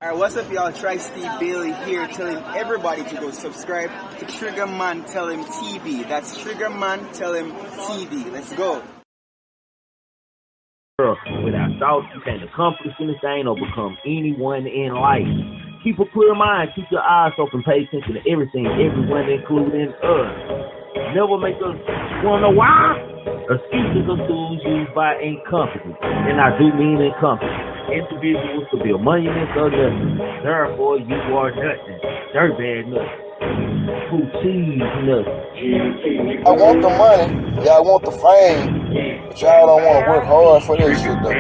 Alright, what's up y'all? Tri-Steve Bailey here telling everybody to go subscribe to Triggamantellemtv. That's Triggamantellemtv. Let's go. Without thought, you can't accomplish anything or become anyone in life. Keep a clear mind, keep your eyes open, pay attention to everything, everyone, including us. Never make us wanna know why. Excuses are tools used by incompetence, and I do mean incompetent individuals to build monuments or nothing. Therefore, you are nothing. Dirtbag nothing. Who cheese nothing. I want the money, yeah, I want the fame, but y'all don't want to work hard for this shit though.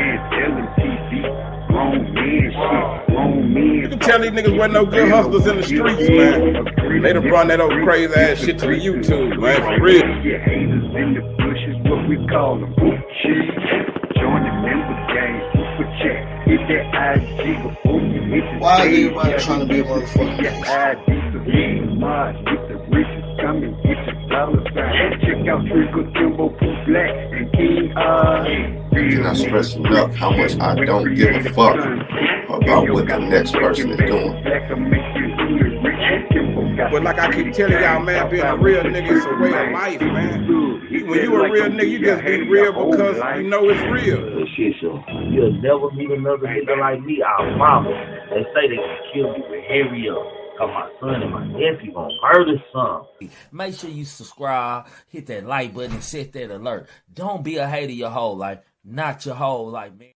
You can tell these niggas wasn't no good hustlers in the streets, man. They done brought that old crazy ass shit to the YouTube, man, for real. Haters in the bushes, what we call them. Join the members gang, super chat. Hit that IG before you hit the Why is everybody trying to be a motherfucker? Get the riches coming, get your dollar sign. Check out Triggamantellemtv Black and King Cannot stress enough how much I don't give a fuck about what the next person is doing. But like I keep telling y'all, man, being a real nigga is a way of life, man. When you a real nigga, you just be real because you know it's real. You'll never meet another nigga like me, I promise. They say they can kill me with hurry up. Cause my son and my nephew gonna murder some. Make sure you subscribe, hit that like button, and set that alert. Don't be a hater your whole life, not your whole life, man.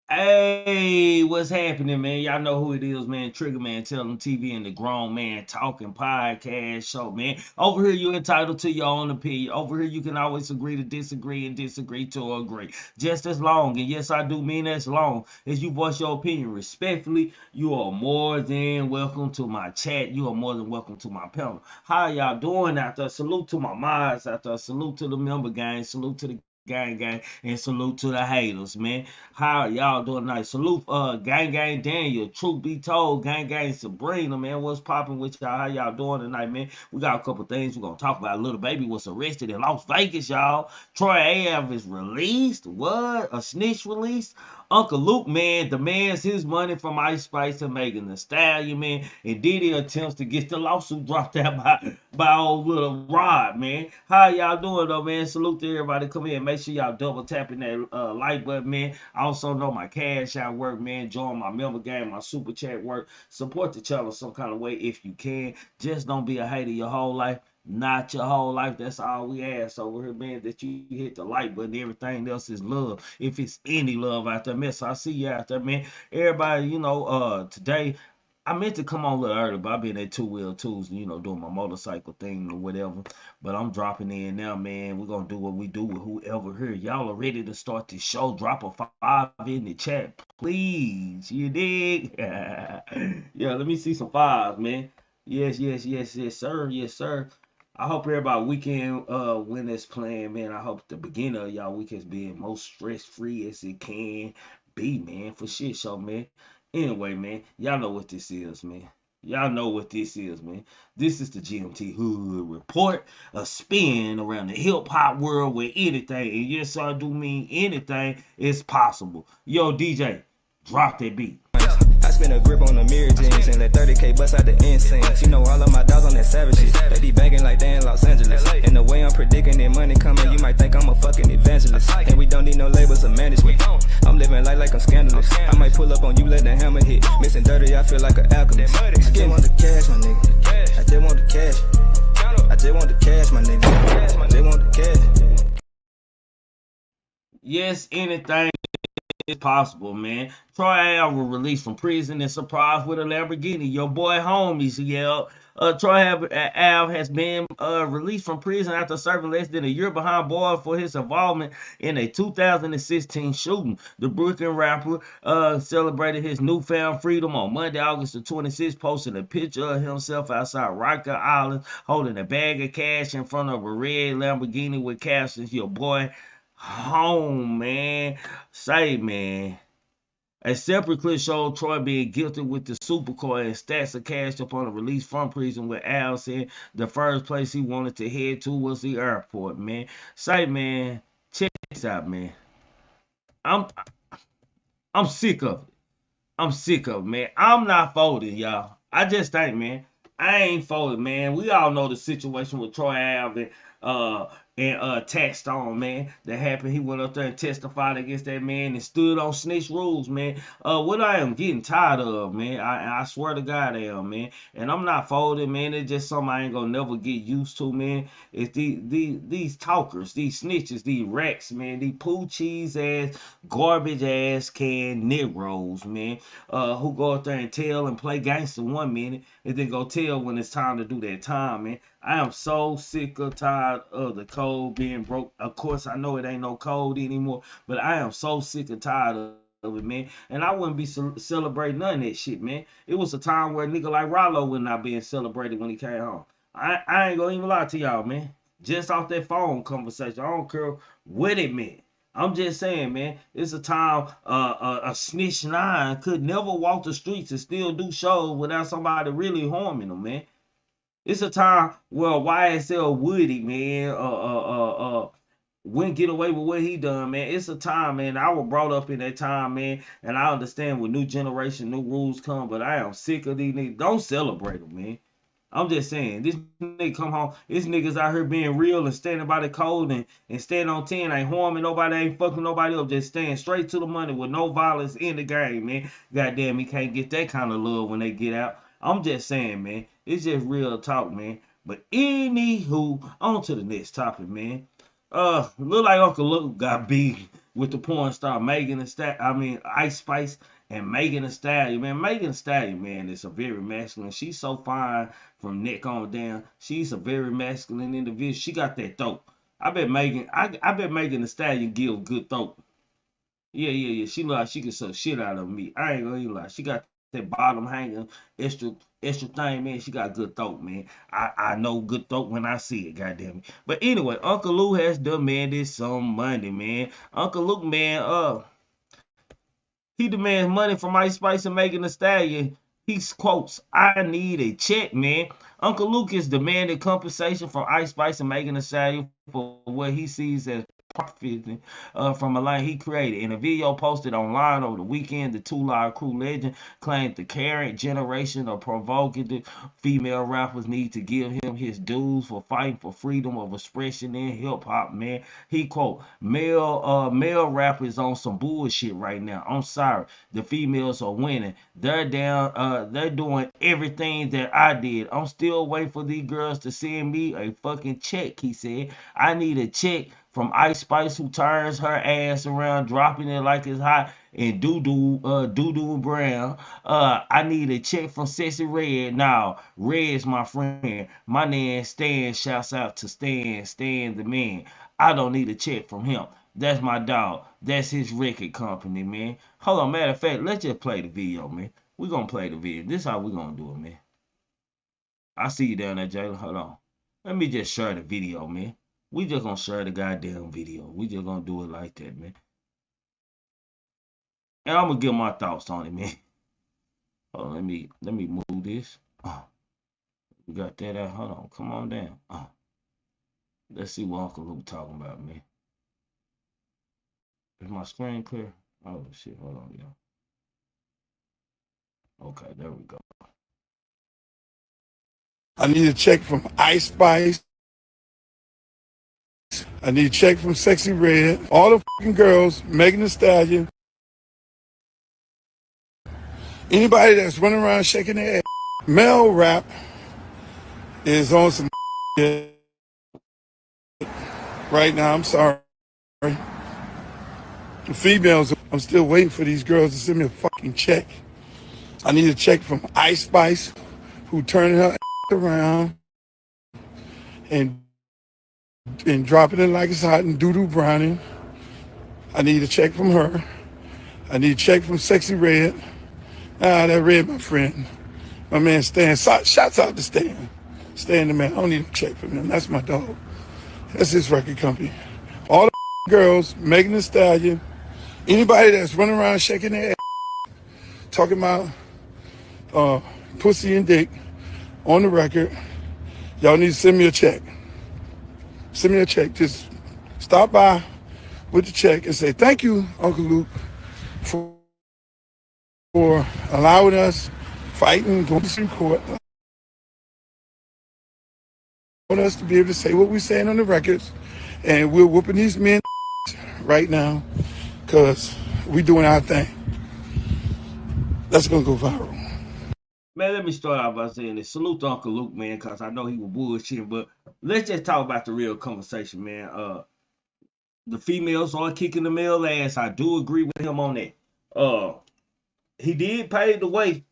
Hey, what's happening, man? Y'all know who it is, man. Triggamantellemtv and the Grown Man Talking Podcast Show, man. Over here, you're entitled to your own opinion. Over here, you can always agree to disagree and disagree to agree. Just as long, and yes, I do mean as long as you voice your opinion respectfully, you are more than welcome to my chat. You are more than welcome to my panel. How y'all doing out there? Salute to my mods out there. Salute to the member gang. Salute to the gang, and salute to the haters, man. How y'all doing tonight? Salute gang Daniel, truth be told, gang Sabrina, man. What's popping with y'all? How y'all doing tonight, man? We got a couple things we're gonna talk about. Little baby was arrested in Las Vegas, y'all. Troy Ave is released. What? A snitch released? Uncle Luke, man, demands his money from Ice Spice and Megan Thee Stallion, man. And Diddy attempts to get the lawsuit dropped out by old little Rod, man. How y'all doing, though, man? Salute to everybody. Come here. Make sure y'all double tapping that like button, man. I also know my cash out work, man. Join my member game, my super chat work. Support the channel some kind of way if you can. Just don't be a hater your whole life. Not your whole life. That's all we ask over here, man, that you hit the like button. Everything else is love, if it's any love out there, man. So I see you out there, man. Everybody, you know, today I meant to come on a little early, but I've been at Two Wheel Tuesday, you know, doing my motorcycle thing or whatever. But I'm dropping in now, man. We're gonna do what we do with whoever here. Y'all are ready to start this show. Drop a 5 in the chat, please. You dig? Yeah, let me see some 5s, man. Yes, sir. Yes, sir. I hope everybody weekend when it's playing, man. I hope the beginning of y'all weekends being most stress-free as it can be, man. For shit show, man. Anyway, man, y'all know what this is, man. Y'all know what this is, man. This is the GMT Hood Report, a spin around the hip-hop world where anything, and yes, I do mean anything, is possible. Yo, DJ, drop that beat. I spin a grip on the mirror jeans and let 30K bust out the incense. You know all of my dogs on that savage shit. They be banging like they in Los Angeles. And the way I'm predicting that money coming, you might think I'm a fucking evangelist. And we don't need no labels or management. I'm living life like I'm scandalous. I might pull up on you, let the hammer hit. Missing dirty, I feel like an alchemist. I just want the cash, my nigga. I just want the cash. I just want the cash, my nigga. I just want the cash. Yes, anything is possible, man. Troy Ave was released from prison and surprised with a Lamborghini. Your boy homies yelled. Troy Ave has been released from prison after serving less than a year behind bars for his involvement in a 2016 shooting. The Brooklyn rapper celebrated his newfound freedom on Monday, August the 26th, posting a picture of himself outside Riker Island holding a bag of cash in front of a red Lamborghini with captions, "Your boy home, man." Say, man. A separate clip showed Troy being guilty with the supercar and stacks of cash upon a release from prison, with Al saying the first place he wanted to head to was the airport, man. Say, man, check this out, man. I'm sick of it. I'm sick of it, man. I'm not folding, y'all. I just think, man, I ain't folding, man. We all know the situation with Troy Ave and Tax Stone, man, that happened. He went up there and testified against that man and stood on snitch rules, man. What I am getting tired of, man, I swear to God I am, man. And I'm not folding, man. It's just something I ain't gonna never get used to, man. It's these talkers, these snitches, these rats, man, these poo cheese ass, garbage ass can Negroes, man, who go up there and tell and play gangster 1 minute and then go tell when it's time to do that time, man. I am so sick or tired of the code being broke. Of course, I know it ain't no code anymore, but I am so sick and tired of it, man. And I wouldn't be celebrating none of that shit, man. It was a time where a nigga like Rollo was not being celebrated when he came home. I ain't gonna even lie to y'all, man. Just off that phone conversation, I don't care what it meant. I'm just saying, man, it's a time a snitch 9 could never walk the streets and still do shows without somebody really harming them, man. It's a time where YSL Woody, man, wouldn't get away with what he done, man. It's a time, man. I was brought up in that time, man, and I understand with new generation, new rules come, but I am sick of these niggas. Don't celebrate them, man. I'm just saying, this nigga come home, this niggas out here being real and standing by the code and standing on 10, ain't harming nobody, ain't fucking nobody up, just staying straight to the money with no violence in the game, man. Goddamn, he can't get that kind of love when they get out. I'm just saying, man, it's just real talk, man. But anywho, on to the next topic, man. Look like Uncle Luke got beat with the porn star Ice Spice and Megan Thee Stallion, man. Megan Thee Stallion, man, is a very masculine. She's so fine from neck on down. She's a very masculine individual. She got that throat. I bet Megan Thee Stallion give good throat. Yeah. She look like she can suck shit out of me. I ain't gonna even lie. She got that bottom hanging extra thing, man. She got good throat, man. I know good throat when I see it, goddamn it. But anyway, Uncle Luke has demanded some money, man. Uncle Luke, man, he demands money from Ice Spice and Megan Thee Stallion. He quotes, "I need a check, man." Uncle Luke is demanding compensation from Ice Spice and Megan Thee Stallion for what he sees as profiting from a line he created. In a video posted online over the weekend, the Two Live Crew legend claimed the current generation of provocative female rappers need to give him his dues for fighting for freedom of expression in hip hop, man. He quote, male rappers on some bullshit right now. I'm sorry. The females are winning. They're down, they're doing everything that I did. I'm still waiting for these girls to send me a fucking check, he said. I need a check from Ice Spice, who turns her ass around, dropping it like it's hot, and Doo Brown. I need a check from Sexy Red. Now, Red's my friend. My name Stan. Shouts out to Stan the man. I don't need a check from him. That's my dog. That's his record company, man. Hold on, matter of fact, let's just play the video, man. We're gonna play the video. This is how we're gonna do it, man. I see you down there, Jalen. Hold on. Let me just share the video, man. We just gonna share the goddamn video. We just gonna do it like that, man. And I'm gonna give my thoughts on it, man. Oh, let me move this. We got that out. Hold on, come on down. Let's see what Uncle Luke talking about, man. Is my screen clear? Oh shit, hold on, y'all. Okay, there we go. I need a check from Ice Spice. I need a check from Sexy Red. All the fucking girls, Megan Thee Stallion. Anybody that's running around shaking their ass. Male rap is on some shit right now. I'm sorry. The females, I'm still waiting for these girls to send me a fucking check. I need a check from Ice Spice, who turned her around and dropping it like it's hot and doo-doo browning. I need a check from her. I need a check from Sexy Red. That Red, my friend. My man Stan. Shouts out to Stan. Stan the man. I don't need a check from him. That's my dog. That's his record company. All the girls, Megan Thee Stallion, anybody that's running around shaking their ass, talking about pussy and dick on the record, y'all need to send me a check. Send me a check. Just stop by with the check and say, thank you, Uncle Luke, for for allowing us fighting, going to Supreme Court, allowing us to be able to say what we're saying on the records, and we're whooping these men right now because we doing our thing. That's gonna go viral. Man, let me start out by saying this. Salute to Uncle Luke, man, because I know he was bullshitting, but let's just talk about the real conversation, man. The females are kicking the male ass. I do agree with him on that. He did pave the way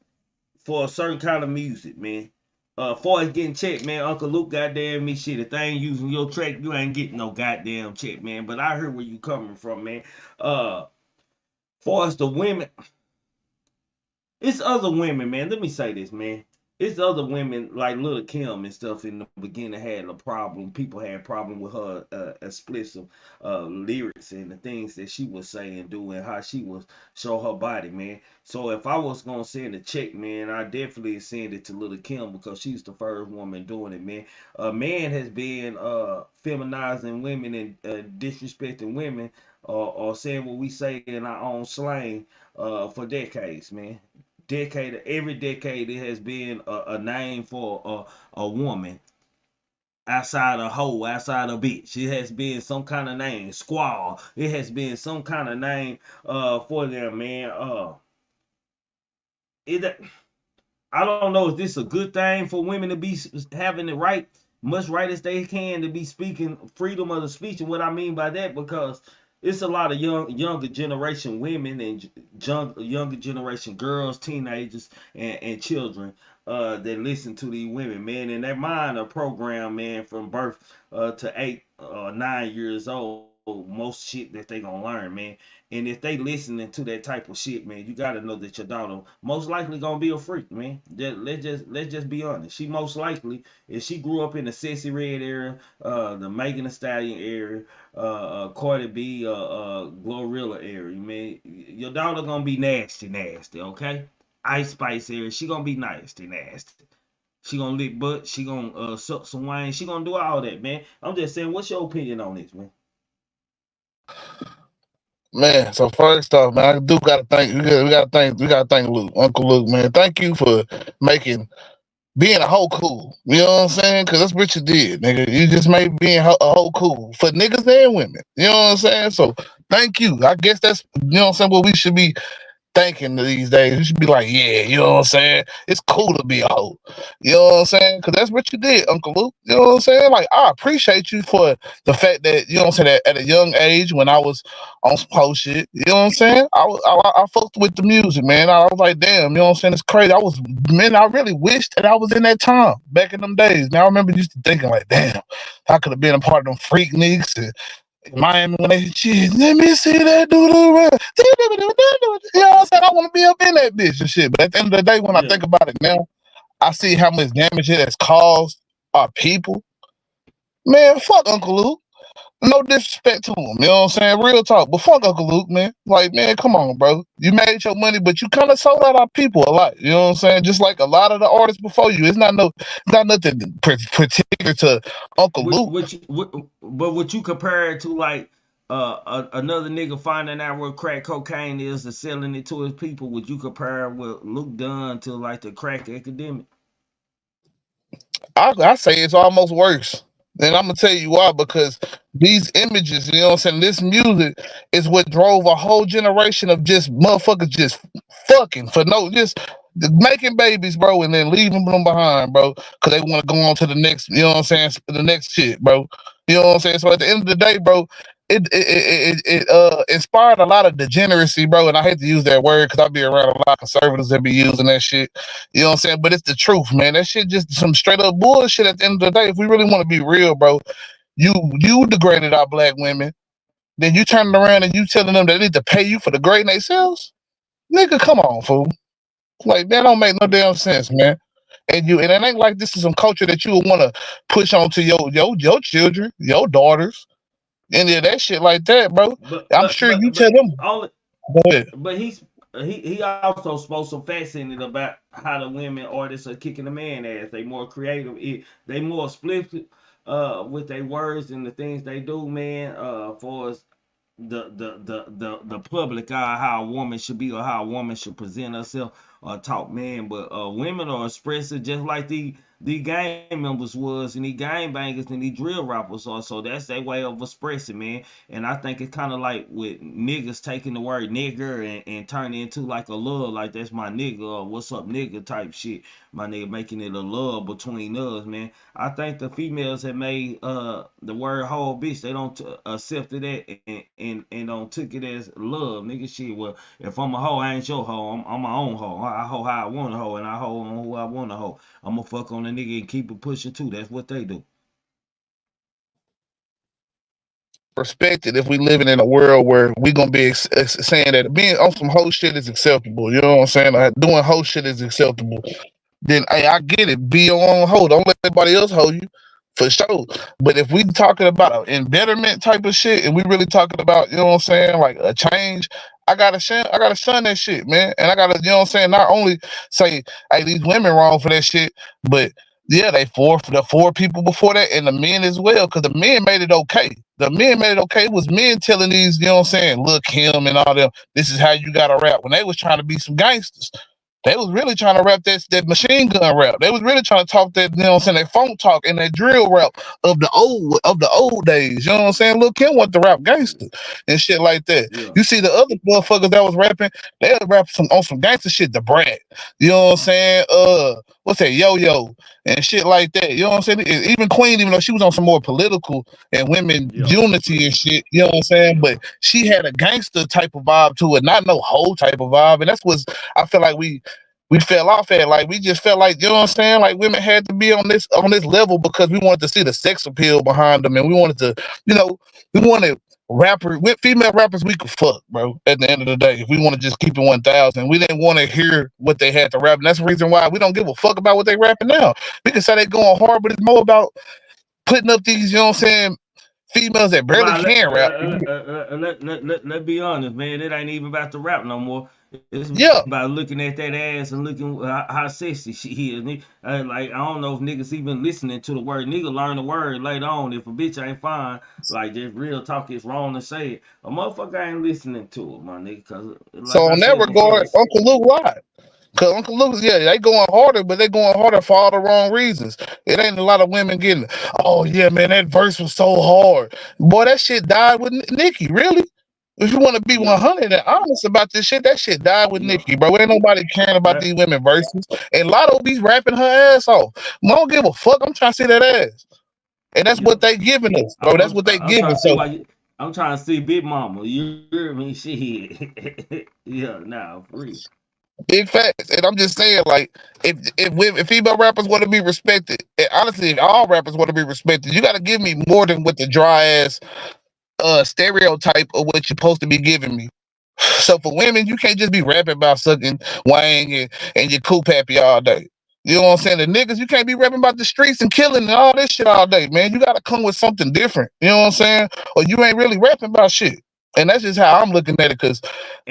for a certain kind of music, man. Far as getting checked, man, Uncle Luke, goddamn me, shit. If they ain't using your track, you ain't getting no goddamn check, man. But I heard where you coming from, man. Far as the women, it's other women, man. Let me say this, man. It's other women like Lil Kim and stuff in the beginning had a problem. People had a problem with her explicit lyrics and the things that she was saying, doing, how she was show her body, man. So if I was gonna send a check, man, I definitely send it to Lil Kim because she's the first woman doing it, man. A man has been feminizing women and disrespecting women or saying what we say in our own slang for decades, man. Every decade it has been a name for a woman outside a hoe, outside a bitch. It has been some kind of name, squaw. It has been some kind of name for them, man. It I don't know if this is a good thing for women to be having the right, much right as they can to be speaking freedom of the speech. And what I mean by that, because it's a lot of younger generation women and younger generation girls, teenagers, and children that listen to these women, man. And their mind are programmed, man, from birth to 8 or 9 years old. Most shit that they gonna learn, man. And if they listening to that type of shit, man, you gotta know that your daughter most likely gonna be a freak, man. Let's just be honest. She most likely, if she grew up in the Sexy Red area, the Megan Thee Stallion area, Cardi B, Glorilla area, man, your daughter gonna be nasty, nasty, okay? Ice Spice area, she gonna be nasty, nasty. She gonna lick butt, she gonna suck some wine, she gonna do all that, man. I'm just saying, what's your opinion on this, man? Man, so first off, man, I do gotta thank we gotta thank Luke, Uncle Luke, man. Thank you for making being a whole cool. You know what I'm saying? Because that's what you did, nigga. You just made being a whole cool for niggas and women. You know what I'm saying? So thank you. I guess that's you know what I'm saying. What we should be thinking these days. You should be like, yeah, you know what I'm saying? It's cool to be a hoe. You know what I'm saying? Because that's what you did, Uncle Luke. You know what I'm saying? Like, I appreciate you for the fact that, you know what I'm saying, that at a young age when I was on some whole shit, you know what I'm saying? I fucked with the music, man. I was like, damn, you know what I'm saying? It's crazy. Man, I really wish that I was in that time back in them days. Now, I remember used to thinking, like, damn, I could have been a part of them freak nicks and Miami when they shit. Let me see that do the run. You know what I'm saying? I want to be up in that bitch and shit. But at the end of the day, when I Yeah. think about it now, I see how much damage it has caused our people. Man, fuck Uncle Luke. No disrespect to him, you know what I'm saying? Real talk. But fuck Uncle Luke, man. Like, man, come on, bro. You made your money, but you kind of sold out our people a lot. You know what I'm saying? Just like a lot of the artists before you. It's not nothing particular to Uncle Luke. But would you compare it to like another nigga finding out where crack cocaine is and selling it to his people? Would you compare what Luke done to like the crack epidemic? I say it's almost worse. And I'm gonna tell you why, because these images, you know what I'm saying, this music is what drove a whole generation of just motherfuckers just fucking for no just making babies, bro, and then leaving them behind, bro, because they want to go on to the next, you know what I'm saying, the next shit, bro. You know what I'm saying? So at the end of the day, bro, it inspired a lot of degeneracy, bro. And I hate to use that word because I be around a lot of conservatives that be using that shit. You know what I'm saying? But it's the truth, man. That shit just some straight up bullshit at the end of the day. If we really want to be real, bro, you degraded our black women. Then you turning around and you telling them they need to pay you for degrading themselves? Nigga, come on, fool. Like that don't make no damn sense, man. And it ain't like this is some culture that you would want to push on to your children, your daughters, any of that shit like that, bro. But I'm but sure you but tell but them. only Go ahead. but he also spoke some facts in it about how the women artists are kicking the man ass. They more creative. They more explicit with their words and the things they do, man. For us the public eye how a woman should be or how a woman should present herself or talk, man. But women are expressive just like the gang members was and the gang bangers and the drill rappers are. So that's their way of expressing, man. And I think it's kind of like with niggas taking the word nigger and turning it into like a love, like that's my nigga or what's up nigga type shit. My nigga making it a love between us, man. I think the females have made the word whole bitch. They don't accepted that and don't took it as love, nigga. Shit. Well, if I'm a hoe, I ain't your hoe. I'm my own hoe. I hoe how I want a hoe, and I hoe on who I want a hoe. I'm gonna fuck on a nigga and keep it pushing too. That's what they do. Respected if we living in a world where we gonna be saying that being on some whole shit is acceptable. You know what I'm saying? Like, doing whole shit is acceptable. Then hey, I get it. Be your own hoe. Don't let anybody else hoe you. For sure. But if we talking about an embitterment type of shit and we really talking about, you know what I'm saying, like a change, I gotta shun that shit, man. And I gotta, you know what I'm saying, not only say, hey, these women wrong for that shit, but yeah, the four people before that and the men as well, because the men made it okay. The men made it okay. It was men telling these, you know what I'm saying, look him and all them, this is how you gotta rap when they was trying to be some gangsters. They was really trying to rap that machine gun rap. They was really trying to talk that, you know what I'm saying, that phone talk and that drill rap of the old days. You know what I'm saying? Lil Kim want to rap gangster and shit like that. Yeah, You see the other motherfuckers that was rapping, they was rapping on some gangster shit, the brat. You know what I'm saying? What's that, yo yo and shit like that. You know what I'm saying? Even Queen, even though she was on some more political and women yeah, unity and shit, you know what I'm saying? yeah, But she had a gangster type of vibe to it, not no whole type of vibe. And that's what I feel like we fell off at. Like we just felt like, you know what I'm saying? Like women had to be on this level because we wanted to see the sex appeal behind them, and we wanted to, you know, we wanted with female rappers we could fuck, bro. At the end of the day, if we want to just keep it 1,000, we didn't want to hear what they had to rap, and that's the reason why we don't give a fuck about what they rapping now. We can say they going hard, but it's more about putting up these, you know what I'm saying, females that barely Well, can rap. let be honest, man. It ain't even about the rap no more. It's about Yeah. looking at that ass and looking how sexy she is. Like I don't know if niggas even listening to the word. Nigga learn the word later on. If a bitch ain't fine, like just real talk, it's wrong to say it. A motherfucker ain't listening to it, my nigga. Cause So like I in that said before, regard, Uncle Luke lied. Cause Uncle Luke's, yeah, they going harder, but they going harder for all the wrong reasons. It ain't a lot of women getting, oh yeah, man, that verse was so hard. Boy, that shit died with Nicki, really? If you want to be yeah, 100 and honest about this shit, that shit died with yeah. Nicki, bro. Ain't nobody caring about That, these women verses. And Lotto be rapping her ass off. I don't give a fuck. I'm trying to see that ass. And that's yeah. what they giving us, bro. That's what they I'm trying giving. to see So why you. I'm trying to see Big Mama. You hear me? Shit. Yeah, nah, for real. big facts. And I'm just saying, like, if female rappers want to be respected, and honestly, if all rappers want to be respected, you got to give me more than what the dry ass stereotype of what you're supposed to be giving me. So for women, you can't just be rapping about sucking wang and your cool happy all day. You know what I'm saying? The niggas, you can't be rapping about the streets and killing and all this shit all day, man. You gotta come with something different. You know what I'm saying? Or you ain't really rapping about shit. And that's just how I'm looking at it. Cause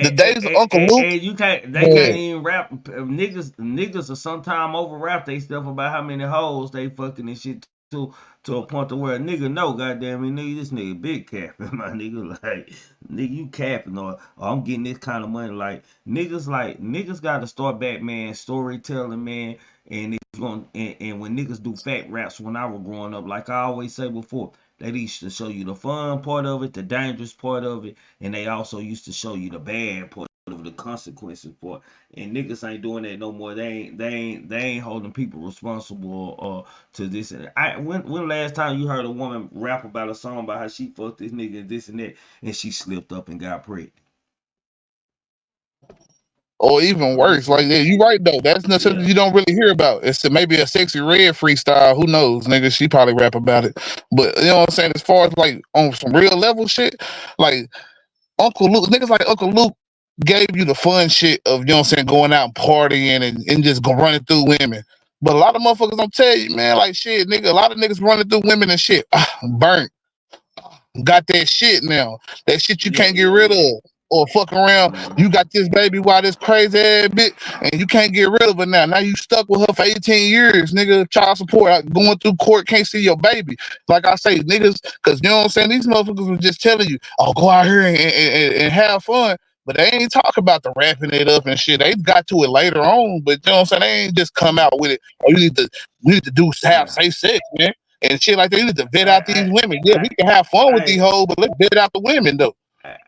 the days of Uncle Luke, And you can't. They can't man, even rap. Niggas are sometime over rap they stuff about how many hoes they fucking and shit to a point to where a nigga know, goddamn it, nigga, this nigga big capping, my nigga. Like, nigga, you capping or I'm getting this kind of money. Like niggas got to start back, man. Storytelling, man. And it's going and when niggas do fat raps when I was growing up, like I always say before, they used to show you the fun part of it, the dangerous part of it, and they also used to show you the bad part of the consequences part. And niggas ain't doing that no more. They ain't holding people responsible to this. And when last time you heard a woman rap about a song about how she fucked this nigga and this and that, and she slipped up and got pregnant? or even I'm just worse, like saying. yeah, you right though. That's not something Yeah, you don't really hear about. It's maybe a sexy red freestyle. Who knows, nigga? She probably rap about it. But you know what I'm saying? As far as like on some real level shit, like Uncle Luke, niggas like Uncle Luke gave you the fun shit of, you know what I'm saying, going out and partying and just go running through women. But a lot of motherfuckers don't tell you, man, like shit, nigga, a lot of niggas running through women and shit. Burnt. Got that shit now. That shit you yeah, can't get yeah, rid yeah. of. or fuck around, you got this baby by this crazy ass bitch, and you can't get rid of her now. Now you stuck with her for 18 years, nigga. Child support, going through court, can't see your baby. Like I say, niggas, because you know what I'm saying? These motherfuckers was just telling you, oh, go out here and have fun. But they ain't talk about the wrapping it up and shit. They got to it later on, but you know what I'm saying? They ain't just come out with it. Oh, we need to have safe sex, man. And shit like that. You need to vet out these women. Yeah, we can have fun with these hoes, but let's vet out the women though.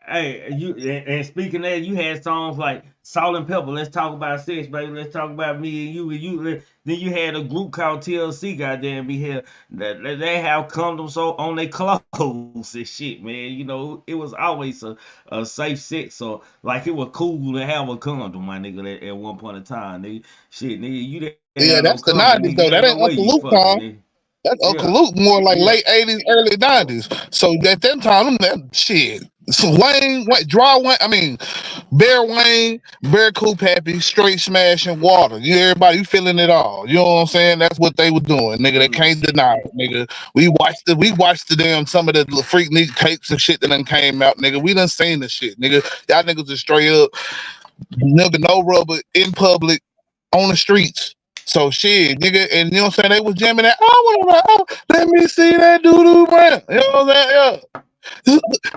Hey, you and speaking of that, you had songs like Salt and Pepper. Let's talk about sex, baby. Let's talk about me and you. Then you had a group called TLC. Goddamn, be here. They have condoms on their clothes and shit, man. You know, it was always a safe sex. So like it was cool to have a condom, my nigga. At one point in time, nigga. Shit, nigga, you didn't Yeah, have no that's the condom, 90s nigga. though. That Ain't no ain't way Uncle you Luke fucking, time. nigga. That's Uncle Yeah, Luke more like yeah. late 80s, early 90s. So at that time, that shit. So Wayne, Bear Wayne, Bear Cool Pappy, straight smashing water. You everybody, you feeling it all. You know what I'm saying? That's what they were doing, nigga. They can't deny it, nigga. We watched the damn some of the Freaknik tapes and shit that done came out, nigga. We done seen the shit, nigga. Y'all niggas just straight up, nigga, no rubber in public on the streets. So shit, nigga, and you know what I'm saying? They was jamming that. Let me see that doo doo brand. You know what I'm saying? Yeah.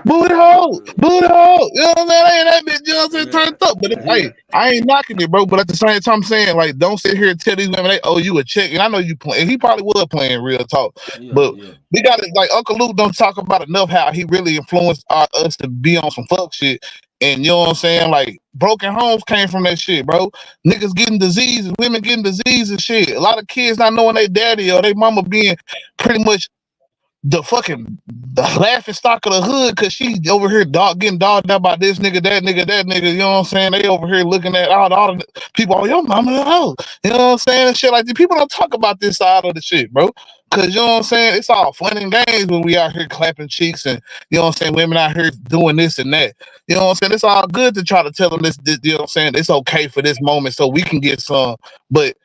Booty hole, booty hole. You know what I'm saying? That bitch, you know what I'm saying, turned up. But hey, I ain't knocking it, bro. But at the same time, I'm saying, like, don't sit here and tell these women they owe you a check. And I know you playing. He probably was playing real talk. But we got to, like, Uncle Luke don't talk about enough how he really influenced us to be on some fuck shit. And you know what I'm saying? Like, broken homes came from that shit, bro. Niggas getting diseases, women getting diseases and shit. A lot of kids not knowing their daddy or their mama being pretty much the laughing stock of the hood, cause she over here getting dogged out by this nigga, that nigga, that nigga. You know what I'm saying? They over here looking at all the people. Oh, your mama, oh, you know what I'm saying? And shit like that. People don't talk about this side of the shit, bro. Cause you know what I'm saying? It's all fun and games when we out here clapping cheeks and you know what I'm saying? Women out here doing this and that. You know what I'm saying? It's all good to try to tell them this you know what I'm saying? It's okay for this moment so we can get some, but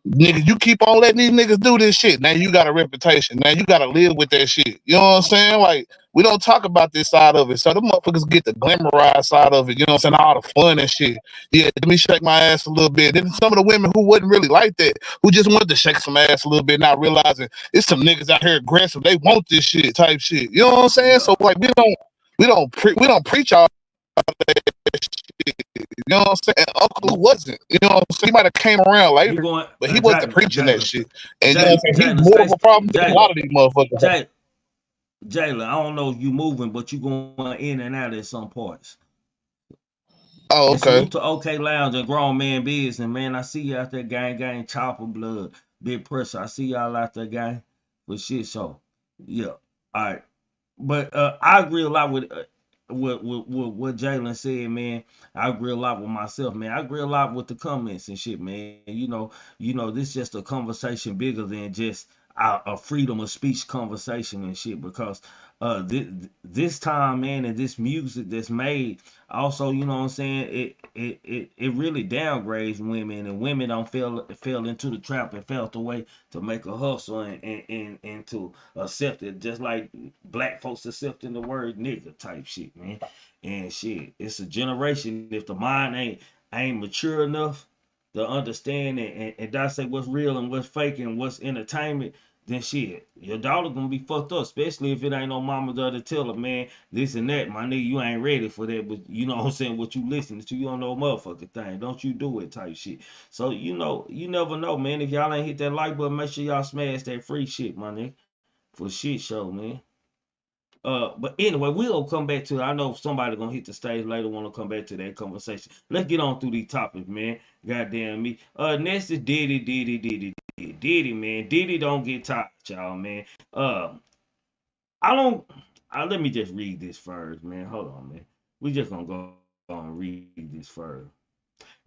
nigga, you keep on letting these niggas do this shit. Now you got a reputation. Now you gotta live with that shit. You know what I'm saying? Like, we don't talk about this side of it. So the motherfuckers get the glamorized side of it. You know what I'm saying? All the fun and shit. Yeah, let me shake my ass a little bit. Then some of the women who wasn't really like that, who just wanted to shake some ass a little bit, not realizing it's some niggas out here aggressive. They want this shit type shit. You know what I'm saying? So like we don't preach all that shit. You know what I'm saying? Uncle Luke wasn't. You know what I'm saying? He might have came around You later, going, but he wasn't preaching that Jalen, shit. And you know what I'm saying? He's Jalen, more of a problem than a Jalen, lot of these motherfuckers. Jalen, I don't know if you moving, but you going in and out at some parts. Oh, And okay. salute to OK Lounge and Grown Man Business, man. I see you out there, gang, chopper blood, big pressure. I see y'all out there, gang, for shit show. Yeah, all right. But I agree a lot with what Jalen said, man. I agree a lot with myself, man. I agree a lot with the comments and shit, man. This just a conversation bigger than just a freedom of speech conversation and shit. Because this time, man, and this music that's made, also, you know what I'm saying, it really downgrades women, and women don't fell into the trap and felt away to make a hustle and to accept it, just like black folks accepting the word nigga type shit, man. And shit, it's a generation. If the mind ain't mature enough to understand and dissect what's real and what's fake and what's entertainment, then shit, your daughter gonna be fucked up, especially if it ain't no mama there to tell her, man, this and that, my nigga, you ain't ready for that, but you know what I'm saying, what you listening to, you don't know motherfucking thing, don't you do it type shit. So, you never know, man. If y'all ain't hit that like button, make sure y'all smash that free shit, my nigga, for shit show, man. But anyway, we'll come back to it. I know somebody gonna hit the stage later, wanna come back to that conversation. Let's get on through these topics, man. Goddamn me. Next is Diddy, man. Diddy don't get tired, y'all, man. I don't. Let me just read this first, man. Hold on, man. We just gonna go on and read this first.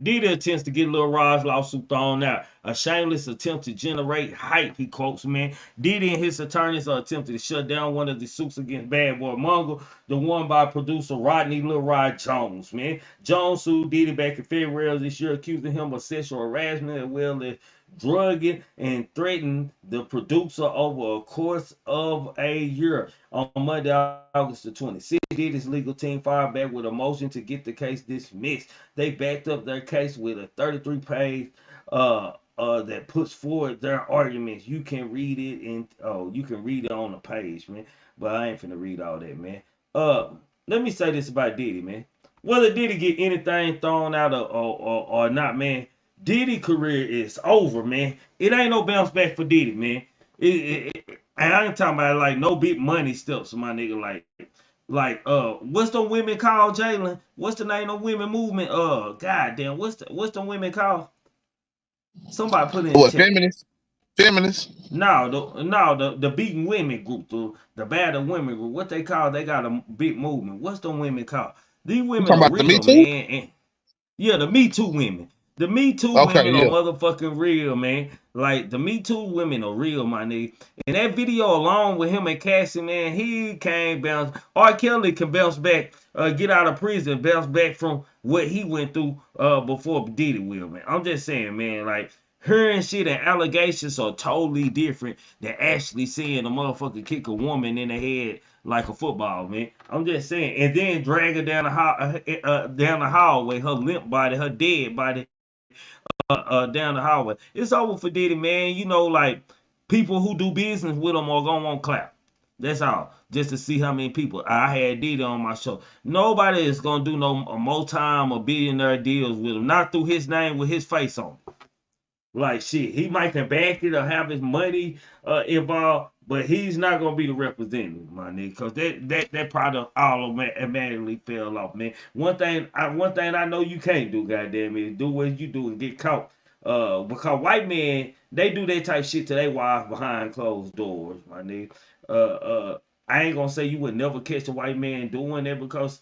Diddy attempts to get Lil Rod's lawsuit thrown out. A shameless attempt to generate hype, he quotes, man. Diddy and his attorneys are attempting to shut down one of the suits against Bad Boy Mungo, the one by producer Rodney Lil Rod Jones, man. Jones sued Diddy back in February of this year, accusing him of sexual harassment as well as drugging, and threatening the producer over a course of a year. On Monday, August the 26th, Diddy's legal team fired back with a motion to get the case dismissed. They backed up their case with a 33-page that puts forward their arguments. You can read it you can read it on the page, man. But I ain't finna read all that, man. Let me say this about Diddy, man. Whether Diddy get anything thrown out or not, man, Diddy career is over, man. It ain't no bounce back for Diddy, man. And I ain't talking about like no big money steps, my nigga. What's the women called, Jalen? What's the name of women movement? Goddamn, what's the women called? Somebody put it in the What, chat. feminists? No, the beating women group, the battered women group. What they call? They got a big movement. What's the women called? These You women talking are about the Me real, Too? man. And yeah, the Me Too women. The Me Too Okay, women are yeah. motherfucking real, man. Like the Me Too women are real, my nigga. And that video along with him and Cassie, man, he can't bounce. R. Kelly can bounce back, get out of prison, bounce back from what he went through before Diddy will, man. I'm just saying, man, like hearing shit and allegations are totally different than actually seeing a motherfucker kick a woman in the head like a football, man. I'm just saying, and then drag her down the hallway, her limp body, her dead body, down the hallway. It's over for Diddy, man. You know, like people who do business with him are gonna want clap. That's all. Just to see how many people. I had Diddy on my show. Nobody is gonna do no more time or billionaire deals with him. Not through his name with his face on it. Like shit, he might can back it or have his money involved, but he's not gonna be the representative, my nigga, because that product automatically fell off, man. One thing I know you can't do, goddamn it, do what you do and get caught. Because white men they do that type shit to their wives behind closed doors, my nigga. I ain't gonna say you would never catch a white man doing that because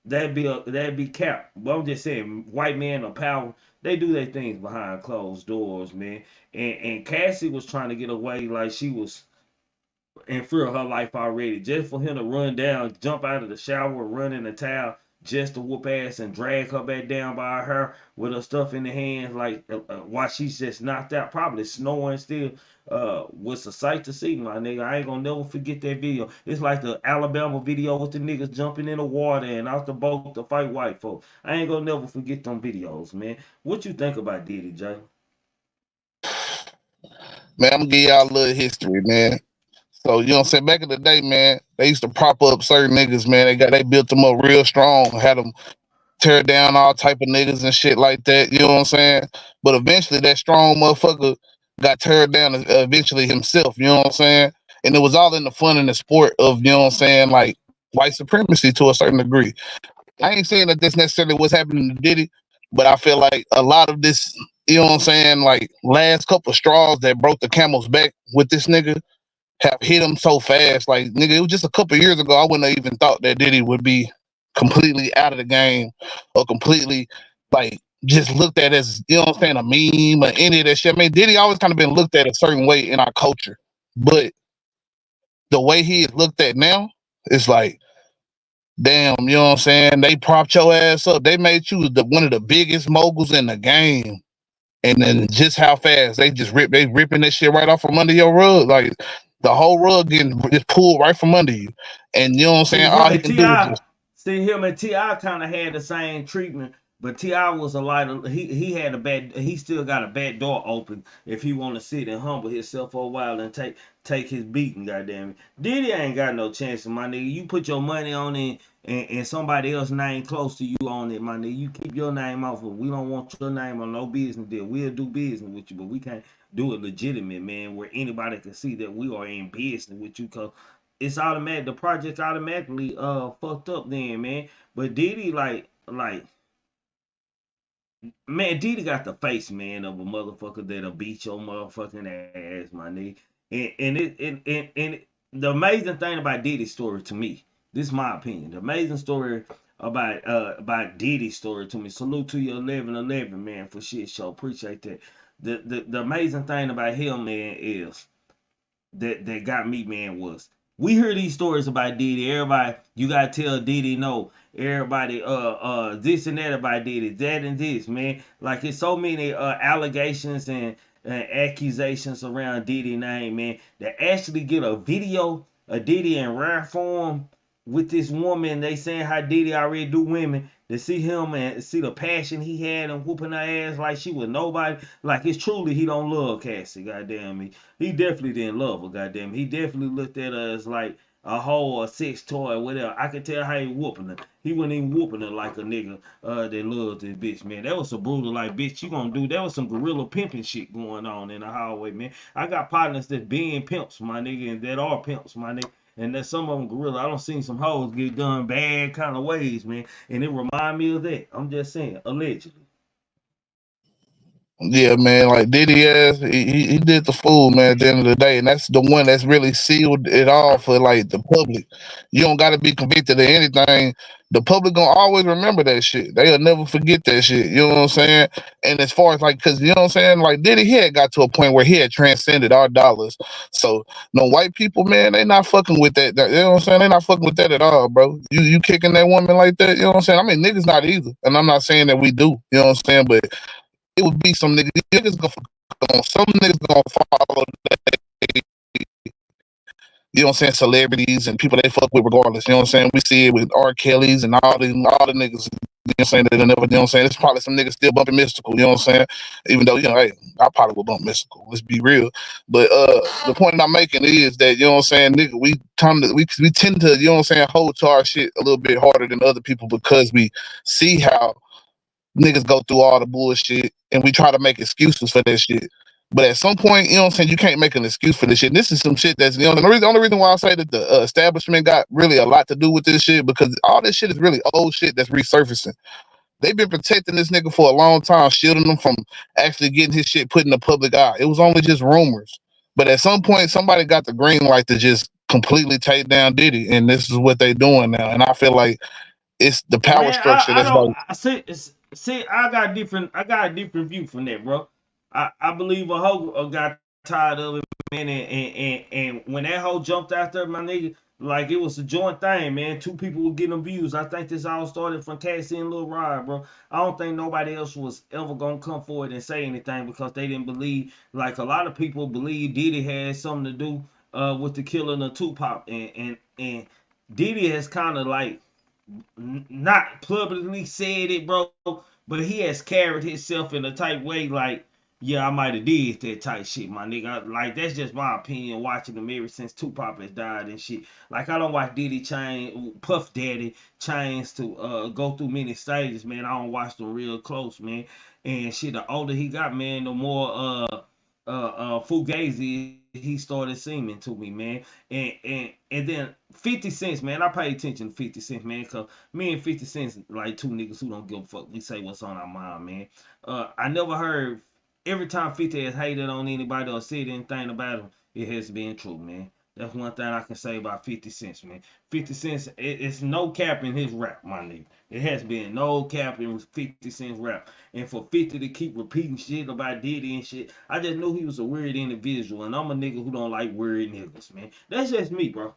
that'd be cap. But I'm just saying, white men of power, they do their things behind closed doors, man. And Cassie was trying to get away like she was in fear of her life already. Just for him to run down, jump out of the shower, run in the towel, just to whoop ass and drag her back down by her with her stuff in the hands, like while she's just knocked out, probably snoring still. Was a sight to see, my nigga. I ain't gonna never forget that video. It's like the Alabama video with the niggas jumping in the water and out the boat to fight white folks. I ain't gonna never forget them videos, man. What you think about Diddy, Jay? Man, I'm gonna give y'all a little history, man. So, you know what I'm saying? Back in the day, man, they used to prop up certain niggas, man. They built them up real strong, had them tear down all type of niggas and shit like that. You know what I'm saying? But eventually, that strong motherfucker got teared down eventually himself. You know what I'm saying? And it was all in the fun and the sport of, you know what I'm saying, like white supremacy to a certain degree. I ain't saying that that's necessarily what's happening to Diddy, but I feel like a lot of this, you know what I'm saying, like last couple of straws that broke the camel's back with this nigga have hit him so fast. Like, nigga, it was just a couple of years ago, I wouldn't have even thought that Diddy would be completely out of the game or completely, like, just looked at as, you know what I'm saying, a meme or any of that shit. I mean, Diddy always kind of been looked at a certain way in our culture. But the way he is looked at now, it's like, damn, you know what I'm saying? They propped your ass up. They made you one of the biggest moguls in the game. And then just how fast they ripping that shit right off from under your rug. Like the whole rug getting just pulled right from under you. And you know what I'm saying? See All him he and can do is Ti. just See him and Ti kind of had the same treatment, but Ti was a lighter. He had a bad. He still got a back door open if he want to sit and humble himself for a while and take his beating. Goddamn it, Diddy ain't got no chance, my nigga. You put your money on it and somebody else's name close to you on it, my nigga. You keep your name off of. We don't want your name on no business deal. We'll do business with you, but we can't do it legitimate, man, where anybody can see that we are in business with you. Cause it's automatic. The project automatically fucked up then, man. But Diddy like man, Diddy got the face, man, of a motherfucker that'll beat your motherfucking ass, my nigga. And the amazing thing about Diddy's story to me, this is my opinion. The amazing story about Diddy's story to me. Salute to your 1111, man, for shit show. Appreciate that. The amazing thing about him, man, is that got me, man, was we hear these stories about Diddy. Everybody, you gotta tell Diddy no. Everybody, this and that about Diddy, that and this, man. Like it's so many allegations and accusations around Diddy name, man. To actually get a video of Diddy in rare form with this woman, they saying how Diddy already do women. To see him and see the passion he had and whooping her ass like she was nobody, like it's truly he don't love Cassie. Goddamn me, he definitely didn't love her. Goddamn, he definitely looked at her as like a whole, a sex toy, or whatever. I could tell how he whooping her. He wasn't even whooping her like a nigga that loved this bitch, man. That was a brutal, like, bitch, you gonna do. That was some gorilla pimping shit going on in the hallway, man. I got partners that being pimps, my nigga, and that are pimps, my nigga. And that some of them gorilla. I don't seen some hoes get done bad kind of ways, man. And it remind me of that. I'm just saying, allegedly. Yeah, man, like Diddy ass, he did the fool, man, at the end of the day. And that's the one that's really sealed it all for like the public. You don't gotta be convicted of anything. The public gonna always remember that shit. They'll never forget that shit. You know what I'm saying? And as far as like, cause you know what I'm saying, like Diddy, he had got to a point where he had transcended our dollars. So no white people, man, they not fucking with that. You know what I'm saying? They not fucking with that at all, bro. You kicking that woman like that, you know what I'm saying? I mean, niggas not either. And I'm not saying that we do, you know what I'm saying? But it would be some niggas gonna some niggas gonna follow that, you know what I'm saying, celebrities and people they fuck with regardless. You know what I'm saying? We see it with R. Kelly's and all the niggas, you know what I'm saying, that never, you know what I'm saying? There's probably some niggas still bumping Mystical, you know what I'm saying? Even though, you know, hey, I probably would bump Mystical. Let's be real. But the point that I'm making is that, you know what I'm saying, nigga, we tend to, you know what I'm saying, hold to our shit a little bit harder than other people because we see how niggas go through all the bullshit and we try to make excuses for that shit. But at some point, you know what I'm saying, you can't make an excuse for this shit. This is some shit that's, you know, the only reason why I say that the establishment got really a lot to do with this shit, because all this shit is really old shit that's resurfacing. They've been protecting this nigga for a long time, shielding him from actually getting his shit put in the public eye. It was only just rumors. But at some point, somebody got the green light to just completely take down Diddy, and this is what they doing now. And I feel like it's the power Man, structure I that's don't like, see. I got a different view from that, bro. I believe a hoe got tired of it, man, and when that hoe jumped out there, my nigga, like it was a joint thing, man. Two people were getting views. I think this all started from Cassie and Lil Rod, bro. I don't think nobody else was ever gonna come forward and say anything because they didn't believe. Like a lot of people believe Diddy had something to do with the killing of Tupac, and Diddy has kind of like not publicly said it, bro, but he has carried himself in a type way like, yeah, I might have did that type shit, my nigga. Like, that's just my opinion watching him ever since Tupac has died and shit. Like, I don't watch Diddy change, Puff Daddy change to go through many stages, man. I don't watch them real close, man. And shit, the older he got, man, the more Fugazi he started seeming to me, man. And then 50 Cents, man. I pay attention to 50 Cents, man, cause me and 50 Cents like two niggas who don't give a fuck. We say what's on our mind, man. I never heard every time 50 has hated on anybody or said anything about him, it has been true, man. That's one thing I can say about 50 Cents, man. 50 Cents, it's no cap in his rap, my nigga. It has been no cap in 50 Cent's rap. And for 50 to keep repeating shit about Diddy and shit, I just knew he was a weird individual. And I'm a nigga who don't like weird niggas, man. That's just me, bro.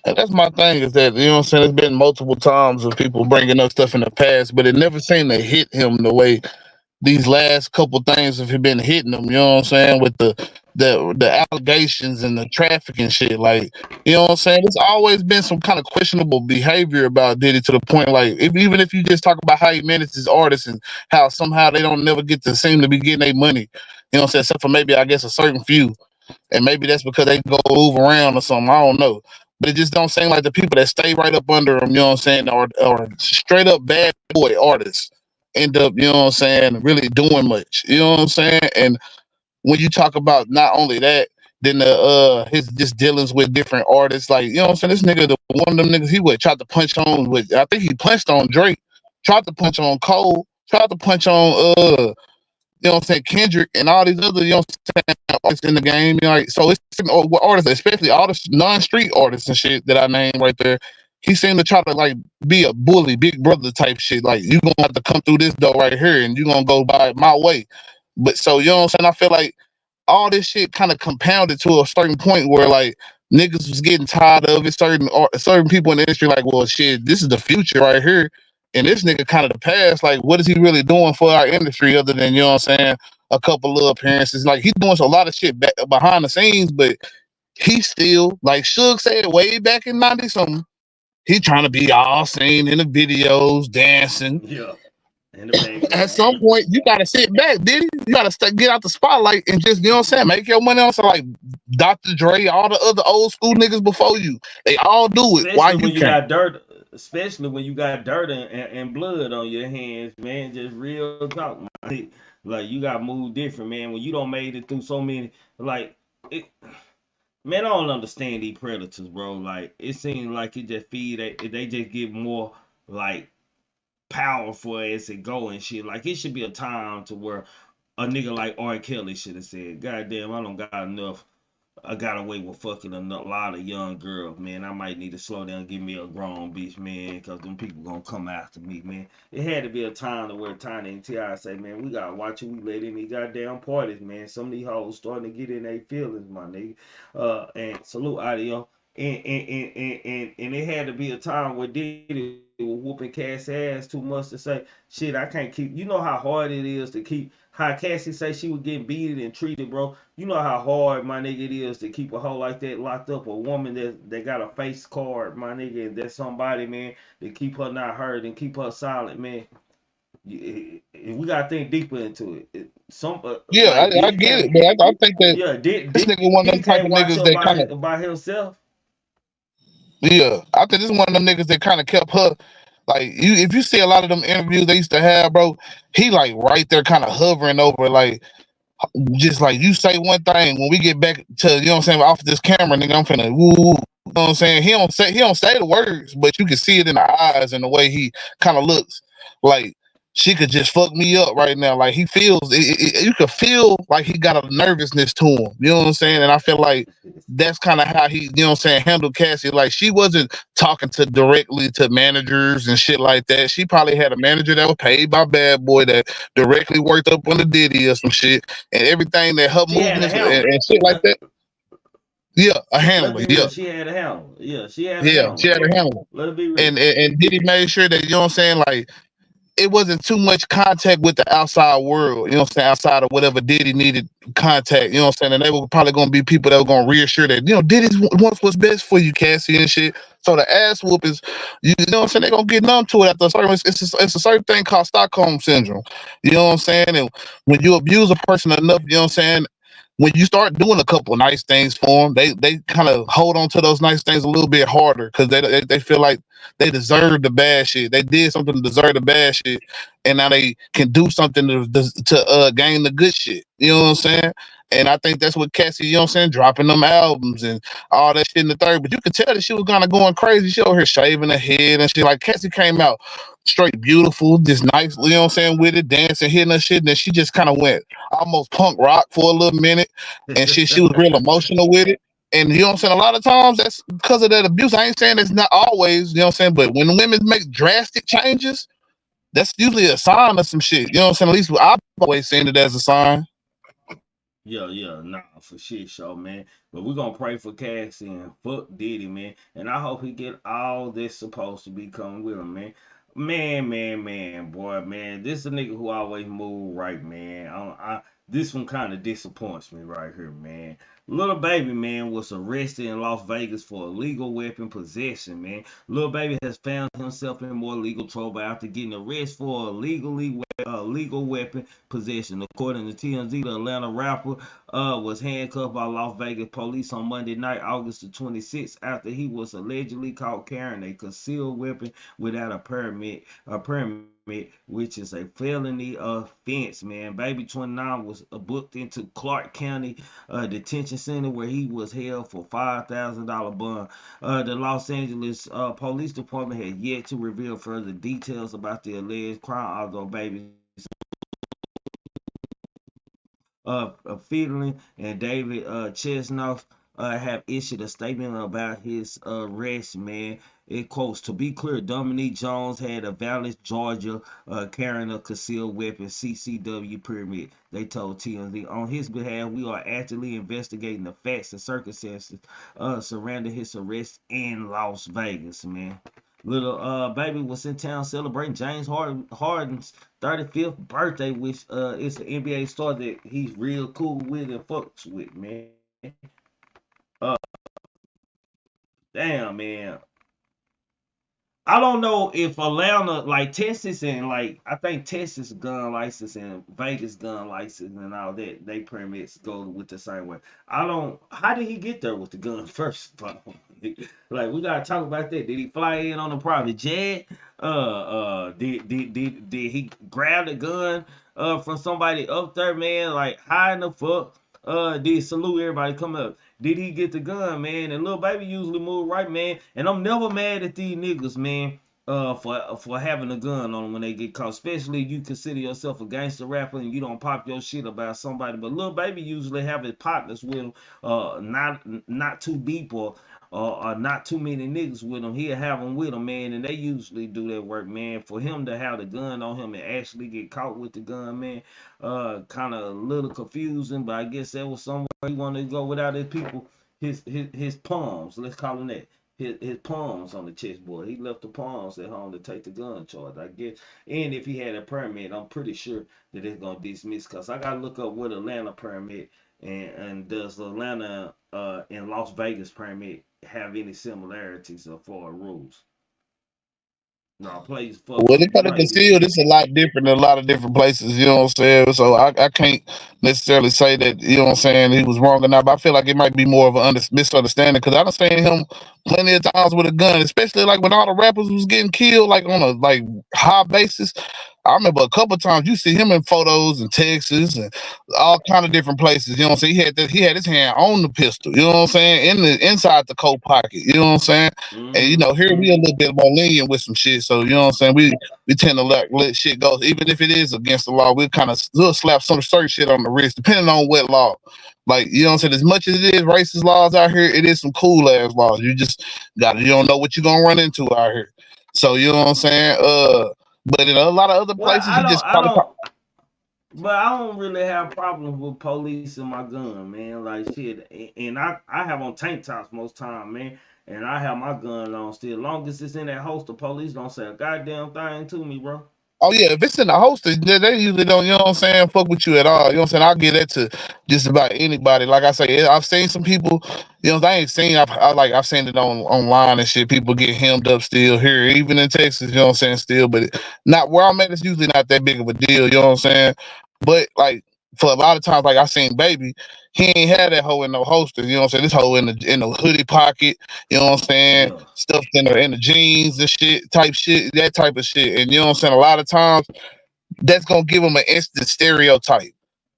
and that's my thing is that, you know what I'm saying, there's been multiple times of people bringing up stuff in the past, but it never seemed to hit him the way these last couple things have been hitting him. You know what I'm saying, with the allegations and the trafficking shit. Like, you know what I'm saying, there's always been some kind of questionable behavior about Diddy, to the point like, even if you just talk about how he manages artists and how somehow they don't never get to seem to be getting their money. You know what I'm saying, except for maybe I guess a certain few, and maybe that's because they go move around or something. I don't know. But it just don't seem like the people that stay right up under them, you know what I'm saying, or straight up bad boy artists end up, you know what I'm saying, really doing much. You know what I'm saying? And when you talk about not only that, then his just dealings with different artists, like, you know what I'm saying, this nigga, one of them niggas, he would try to punch on with, I think he punched on Drake, tried to punch on Cole, tried to punch on you know what I'm saying, Kendrick and all these other, you know what I'm saying, artists in the game. You know, like, so it's what artists, especially all the non-street artists and shit that I named right there. He seemed to try to like be a bully, big brother type shit. Like, you gonna have to come through this door right here, and you gonna go by my way. But so, you know what I'm saying, I feel like all this shit kind of compounded to a certain point where like niggas was getting tired of it. Certain people in the industry like, well, shit, this is the future right here. And this nigga kind of the past, like, what is he really doing for our industry other than, you know what I'm saying, a couple little appearances? Like, he's doing a lot of shit behind the scenes, but he still, like Suge said way back in 90 something, he trying to be all seen in the videos, dancing. Yeah. In the At background. some point, you gotta sit back, Diddy. You gotta get out the spotlight and just, you know what I'm saying, make your money on. So like Dr. Dre, all the other old school niggas before you, they all do it. Why Especially you when you can't? got dirt, especially when you got dirt and blood on your hands, man. Just real talk, man. Like you got moved different, man. When you don't made it through so many, like it, man, I don't understand these predators, bro. Like it seems like it just feed they just get more like powerful as it go and shit. Like it should be a time to where a nigga like R. Kelly should have said, "God damn, I don't got enough. I got away with fucking a lot of young girls, man. I might need to slow down and give me a grown bitch, man, because them people gonna come after me, man." It had to be a time to where Tiny and T.I. say, man, we gotta watch who we let in these goddamn parties, man. Some of these hoes starting to get in their feelings, my nigga. And salute audio. And it had to be a time where Diddy was whooping Cass ass too much to say, shit, I can't keep. You know how hard it is to keep. How Cassie say she was getting beaten and treated, bro. You know how hard, my nigga, it is to keep a hoe like that locked up. A woman that got a face card, my nigga, and that's somebody, man, to keep her not hurt and keep her silent, man. We gotta think deeper into it. Some Yeah, like I Diddy get it, can't. but I think that Yeah, this nigga one of Diddy them type can't of watch niggas her that kind of, by himself. yeah, I think this is one of them niggas that kind of kept her. Like you, if you see a lot of them interviews they used to have, bro, he like right there, kind of hovering over, like just like you say one thing when we get back to, you know what I'm saying, off this camera, nigga, I'm finna woo. You know what I'm saying? He don't say the words, but you can see it in the eyes and the way he kind of looks. Like she could just fuck me up right now. Like he feels you could feel like he got a nervousness to him. You know what I'm saying? And I feel like that's kind of how he, you know what I'm saying, handled Cassie. Like she wasn't talking to directly to managers and shit like that. She probably had a manager that was paid by Bad Boy that directly worked up on the Diddy or some shit, and everything that her She had a movements and, handler. and shit like that. Yeah, a Let's handler. be Yeah, real. She had a handler. Yeah, she had a yeah, she handler, had a bro. handler. Let's be real. And Diddy made sure that, you know what I'm saying, like it wasn't too much contact with the outside world, you know what I'm saying, outside of whatever Diddy needed contact, you know what I'm saying, and they were probably gonna be people that were gonna reassure that, you know, Diddy wants what's best for you, Cassie and shit. So the ass whoopings, you know what I'm saying, they're gonna get numb to it after a certain, it's a certain thing called Stockholm syndrome. You know what I'm saying? And when you abuse a person enough, you know what I'm saying, when you start doing a couple nice things for them, they kind of hold on to those nice things a little bit harder because they feel like they deserve the bad shit. They did something to deserve the bad shit, and now they can do something to gain the good shit. You know what I'm saying? And I think that's what Cassie, you know what I'm saying, dropping them albums and all that shit in the third. But you could tell that she was kind of going crazy. She over here shaving her head and shit. Like Cassie came out straight beautiful, just nice, you know what I'm saying, with it, dancing, hitting her shit. And then she just kind of went almost punk rock for a little minute. And she was real emotional with it. And you know what I'm saying? A lot of times that's because of that abuse. I ain't saying it's not always, you know what I'm saying? But when women make drastic changes, that's usually a sign of some shit. You know what I'm saying? At least I've always seen it as a sign. Yeah, nah, for shit show, man. But we're gonna pray for Cassie and fuck Diddy, man. And I hope he get all this supposed to be coming with him, man. Man, boy, man. This is a nigga who always move right, man. This one kind of disappoints me right here, man. Little baby, man, was arrested in Las Vegas for illegal weapon possession, man. Little baby has found himself in more legal trouble after getting arrested for legal weapon possession. According to TMZ, the Atlanta rapper was handcuffed by Las Vegas police on Monday night, August the 26th, after he was allegedly caught carrying a concealed weapon without a permit, which is a felony offense, man. Baby 29 was booked into Clark County Detention Center where he was held for $5,000 bond. The Los Angeles Police Department had yet to reveal further details about the alleged crime, although Baby Fiedling and David Chesnoff have issued a statement about his arrest, man. It quotes, to be clear, Dominique Jones had a valid Georgia carrying a concealed weapon CCW permit, they told TMZ. On his behalf, we are actively investigating the facts and circumstances surrounding his arrest in Las Vegas, man. Little baby was in town celebrating James Harden's 35th birthday, which is an NBA star that he's real cool with and fucks with, man. Uh, damn, man. I don't know if Atlanta, like Texas, and like I think Texas gun license and Vegas gun license and all that, they permits go with the same way. I don't. How did he get there with the gun first? Like we gotta talk about that. Did he fly in on a private jet? Did he grab the gun from somebody up there, man? Like how in the fuck did salute everybody come up? Did he get the gun, man? And little baby usually move right, man. And I'm never mad at these niggas, man, for having a gun on them when they get caught. Especially you consider yourself a gangster rapper and you don't pop your shit about somebody. But little baby usually have his partners with him, not too deep or not too many niggas with him. He'll have them with him, man, and they usually do that work, man. For him to have the gun on him and actually get caught with the gun, man, kind of a little confusing, but I guess that was somewhere he wanted to go without his people, his palms, let's call him that. His palms on the chessboard. He left the palms at home to take the gun charge, I guess. And if he had a permit, I'm pretty sure that it's gonna dismiss. Cause I gotta look up what Atlanta permit and does Atlanta and Las Vegas permit have any similarities or for rules? No, please fuck Well, it kind of right. concealed. It's a lot different in a lot of different places. You know what I'm saying? So I can't necessarily say that, you know what I'm saying, he was wrong or not. But I feel like it might be more of a misunderstanding because I done seen him plenty of times with a gun, especially like when all the rappers was getting killed, like on a like high basis. I remember a couple of times you see him in photos in Texas and all kind of different places. You know what I'm saying? He had his hand on the pistol. You know what I'm saying? Inside the coat pocket. You know what I'm saying? And you Mm-hmm. know, here we a little bit more lenient with some shit. So you know what I'm saying? We tend to let shit go, even if it is against the law. We'll slap some certain shit on the wrist, depending on what law. Like you know what I'm saying? As much as it is racist laws out here, it is some cool ass laws. You don't know what you're gonna run into out here. So you know what I'm saying? But in a lot of other Well, places, you just I probably don't, but I don't really have problems with police and my gun, man. Like shit, and I have on tank tops most time, man. And I have my gun on still. Long as it's in that holster, police don't say a goddamn thing to me, bro. oh yeah, if it's in the holster, they usually don't, you know what I'm saying, fuck with you at all. You know what I'm saying? I'll give that to just about anybody. Like I say, I've seen some people, you know, I ain't seen I've seen it online and shit. People get hemmed up still here, even in Texas, you know what I'm saying, still, but not where I'm at, it's usually not that big of a deal, you know what I'm saying? But like for a lot of times, like I seen baby, he ain't had that hoe in no holster, you know what I'm saying? This hoe in the hoodie pocket, you know what I'm saying? Yeah. Stuff in the jeans and shit, that type of shit. And you know what I'm saying? A lot of times that's gonna give them an instant stereotype.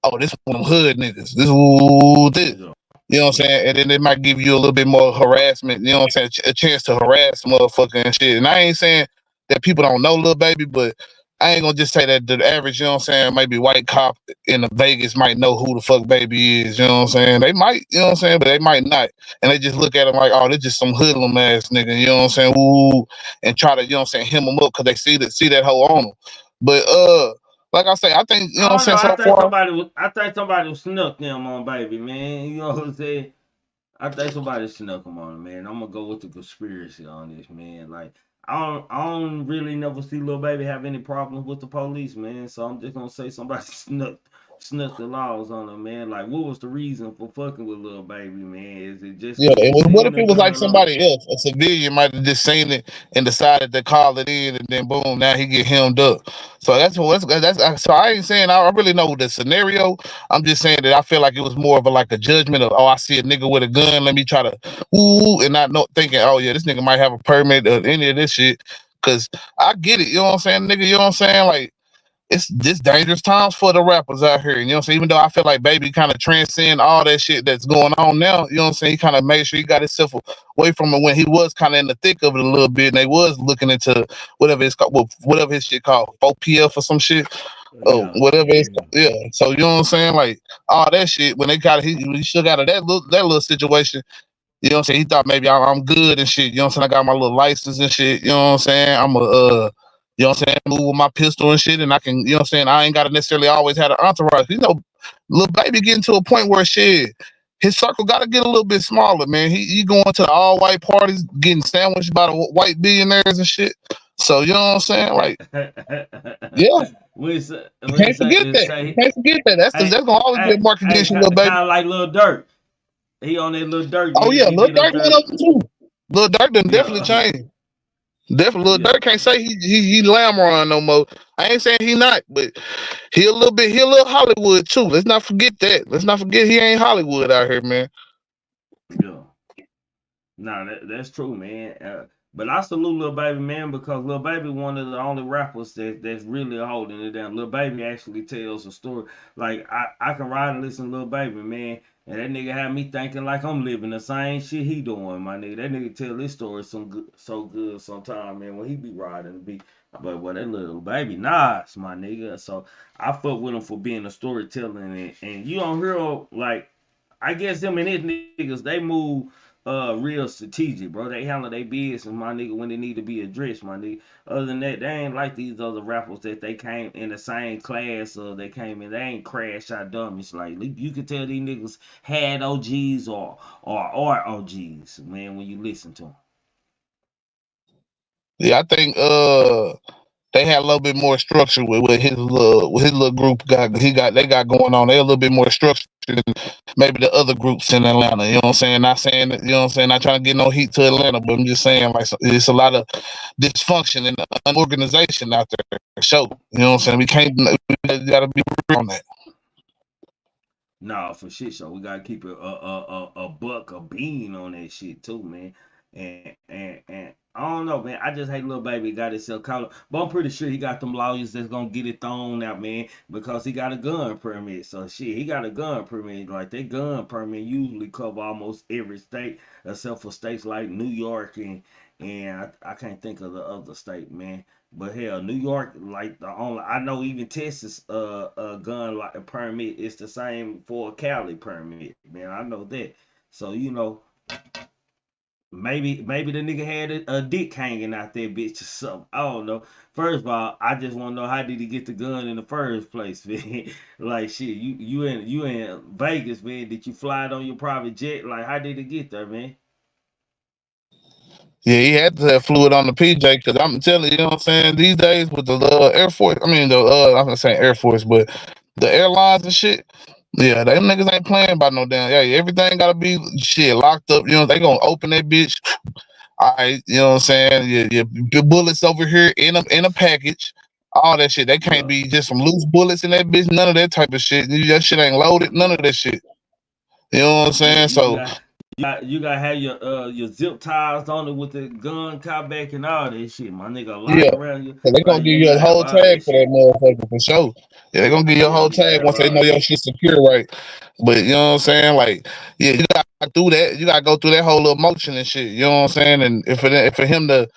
Oh, this one of them hood niggas. This. Yeah. You know what I'm saying? And then it might give you a little bit more harassment, you know what I'm saying? A chance to harass motherfucker and shit. And I ain't saying that people don't know Lil Baby, but I ain't gonna just say that the average, you know what I'm saying, maybe white cop in the Vegas might know who the fuck Baby is, you know what I'm saying? They might, you know what I'm saying, but they might not. And they just look at him like, oh, they're just some hoodlum ass nigga, you know what I'm saying? Ooh, and try to, you know what I'm saying, hem him up because they see that hoe on him. But like I say, I think, you know what I I'm don't know. saying, so far. I think somebody was snuck them on baby, man. You know what I'm saying? I think somebody snuck them on him, man. I'm gonna go with the conspiracy on this, man. Like I don't really never see little baby have any problems with the police, man. So I'm just gonna say somebody snuck the laws on him, man. Like what was the reason for fucking with little baby, man? Is it just Yeah, cause he what seen if the it was like gun on him? somebody else? A civilian might have just seen it and decided to call it in, and then boom, now he get hemmed up. So so I ain't saying I really know the scenario. I'm just saying that I feel like it was more of like a judgment of, oh, I see a nigga with a gun, let me try to ooh, and not know, thinking, oh yeah, this nigga might have a permit or any of this shit. Cause I get it, you know what I'm saying, nigga, you know what I'm saying, like it's this dangerous times for the rappers out here. You know what I'm saying? Even though I feel like Baby kind of transcend all that shit that's going on now, you know what I'm saying? He kind of made sure he got himself away from it when he was kind of in the thick of it a little bit, and they was looking into whatever it's called, whatever his shit called, 4PF or some shit, or Yeah. whatever it's called. Yeah. So you know what I'm saying? Like all that shit when they got he shook out of that little situation. You know what I'm saying? He thought maybe I'm good and shit. You know what I'm saying? I got my little license and shit. You know what I'm saying? I'm a, you know what I'm saying? Move with my pistol and shit. And I can, you know what I'm saying? I ain't got to necessarily always have an entourage. You know, little baby getting to a point where shit, his circle got to get a little bit smaller, man. He going to the all white parties, getting sandwiched by the white billionaires and shit. So you know what I'm saying? Like, yeah, you we can't forget say that. You say can't forget that. That's hey gonna always be a mark hey against you, little baby. kind of like Lil Durk. He on that Lil Durk. Oh yeah, He Lil did a Durk one Durk. of them too. Lil Durk done definitely Yeah, changed. Definitely, Lil yeah. Durk can't say he lamb run no more. I ain't saying he not, but he a little Hollywood too. Let's not forget that. Let's not forget he ain't Hollywood out here, man. Yeah. Nah, that's true, man. But I salute Lil Baby, man, because Lil Baby one of the only rappers that's really holding it down. Lil Baby actually tells a story. Like I can ride and listen to Lil Baby, man, and that nigga had me thinking like I'm living the same shit he doing, my nigga. That nigga tell this story so good sometimes, man, when he be riding the beat. But that Lil Baby, nice, my nigga. So I fuck with him for being a storyteller, and you don't hear like I guess them and his niggas, they move real strategic, bro. They handle their business, my nigga, when they need to be addressed, my nigga. Other than that, they ain't like these other rappers that they came in the same class or they came in, they ain't crash out dummies. Like you can tell these niggas had OGs or are OGs, man, when you listen to them. Yeah, I think they had a little bit more structure with his little group they got going on. They a little bit more structured than maybe the other groups in Atlanta. You know what I'm saying? Not saying that, you know what I'm saying, not trying to get no heat to Atlanta, but I'm just saying like it's a lot of dysfunction and unorganization out there. So, you know what I'm saying? We gotta be real on that. Nah, for shit show. We gotta keep it a buck, a bean on that shit too, man. And I don't know, man. I just hate Little Baby got himself caught up. But I'm pretty sure he got them lawyers that's gonna get it thrown out, man, because he got a gun permit. So shit, he got a gun permit. Like that gun permit usually cover almost every state except for states like New York and I can't think of the other state, man. But hell, New York, like the only I know, even Texas, gun like permit is the same for a Cali permit, man. I know that. So maybe the nigga had a dick hanging out there, bitch, or something. I don't know. First of all, I just want to know how did he get the gun in the first place, man? Like shit, you in Vegas, man? Did you fly it on your private jet? Like how did it get there, man? Yeah, he had to have fluid on the PJ because I'm telling you, you know what I'm saying? These days with the Air Force, I mean, I'm not saying Air Force, but the airlines and shit, yeah, them niggas ain't playing about no damn. Yeah, everything gotta be shit locked up. You know, they gonna open that bitch. All right, you know what I'm saying? Your bullets over here in a package. All that shit. They can't Yeah. be just some loose bullets in that bitch. None of that type of shit. That shit ain't loaded. None of that shit. You know what I'm Yeah, saying? So you gotta have your zip ties on it with the gun cock back and all that shit, my nigga. Lock yeah, around you, so they gonna like give you you a gotta have whole all tag that for that shit. motherfucker for sure. Yeah, they gonna give you a Yeah, whole you gotta tag have once they all know that your shit. shit secure, right? But you know what I'm saying? Like, yeah, you gotta do that. You gotta go through that whole little motion and shit. You know what I'm saying? And if for him to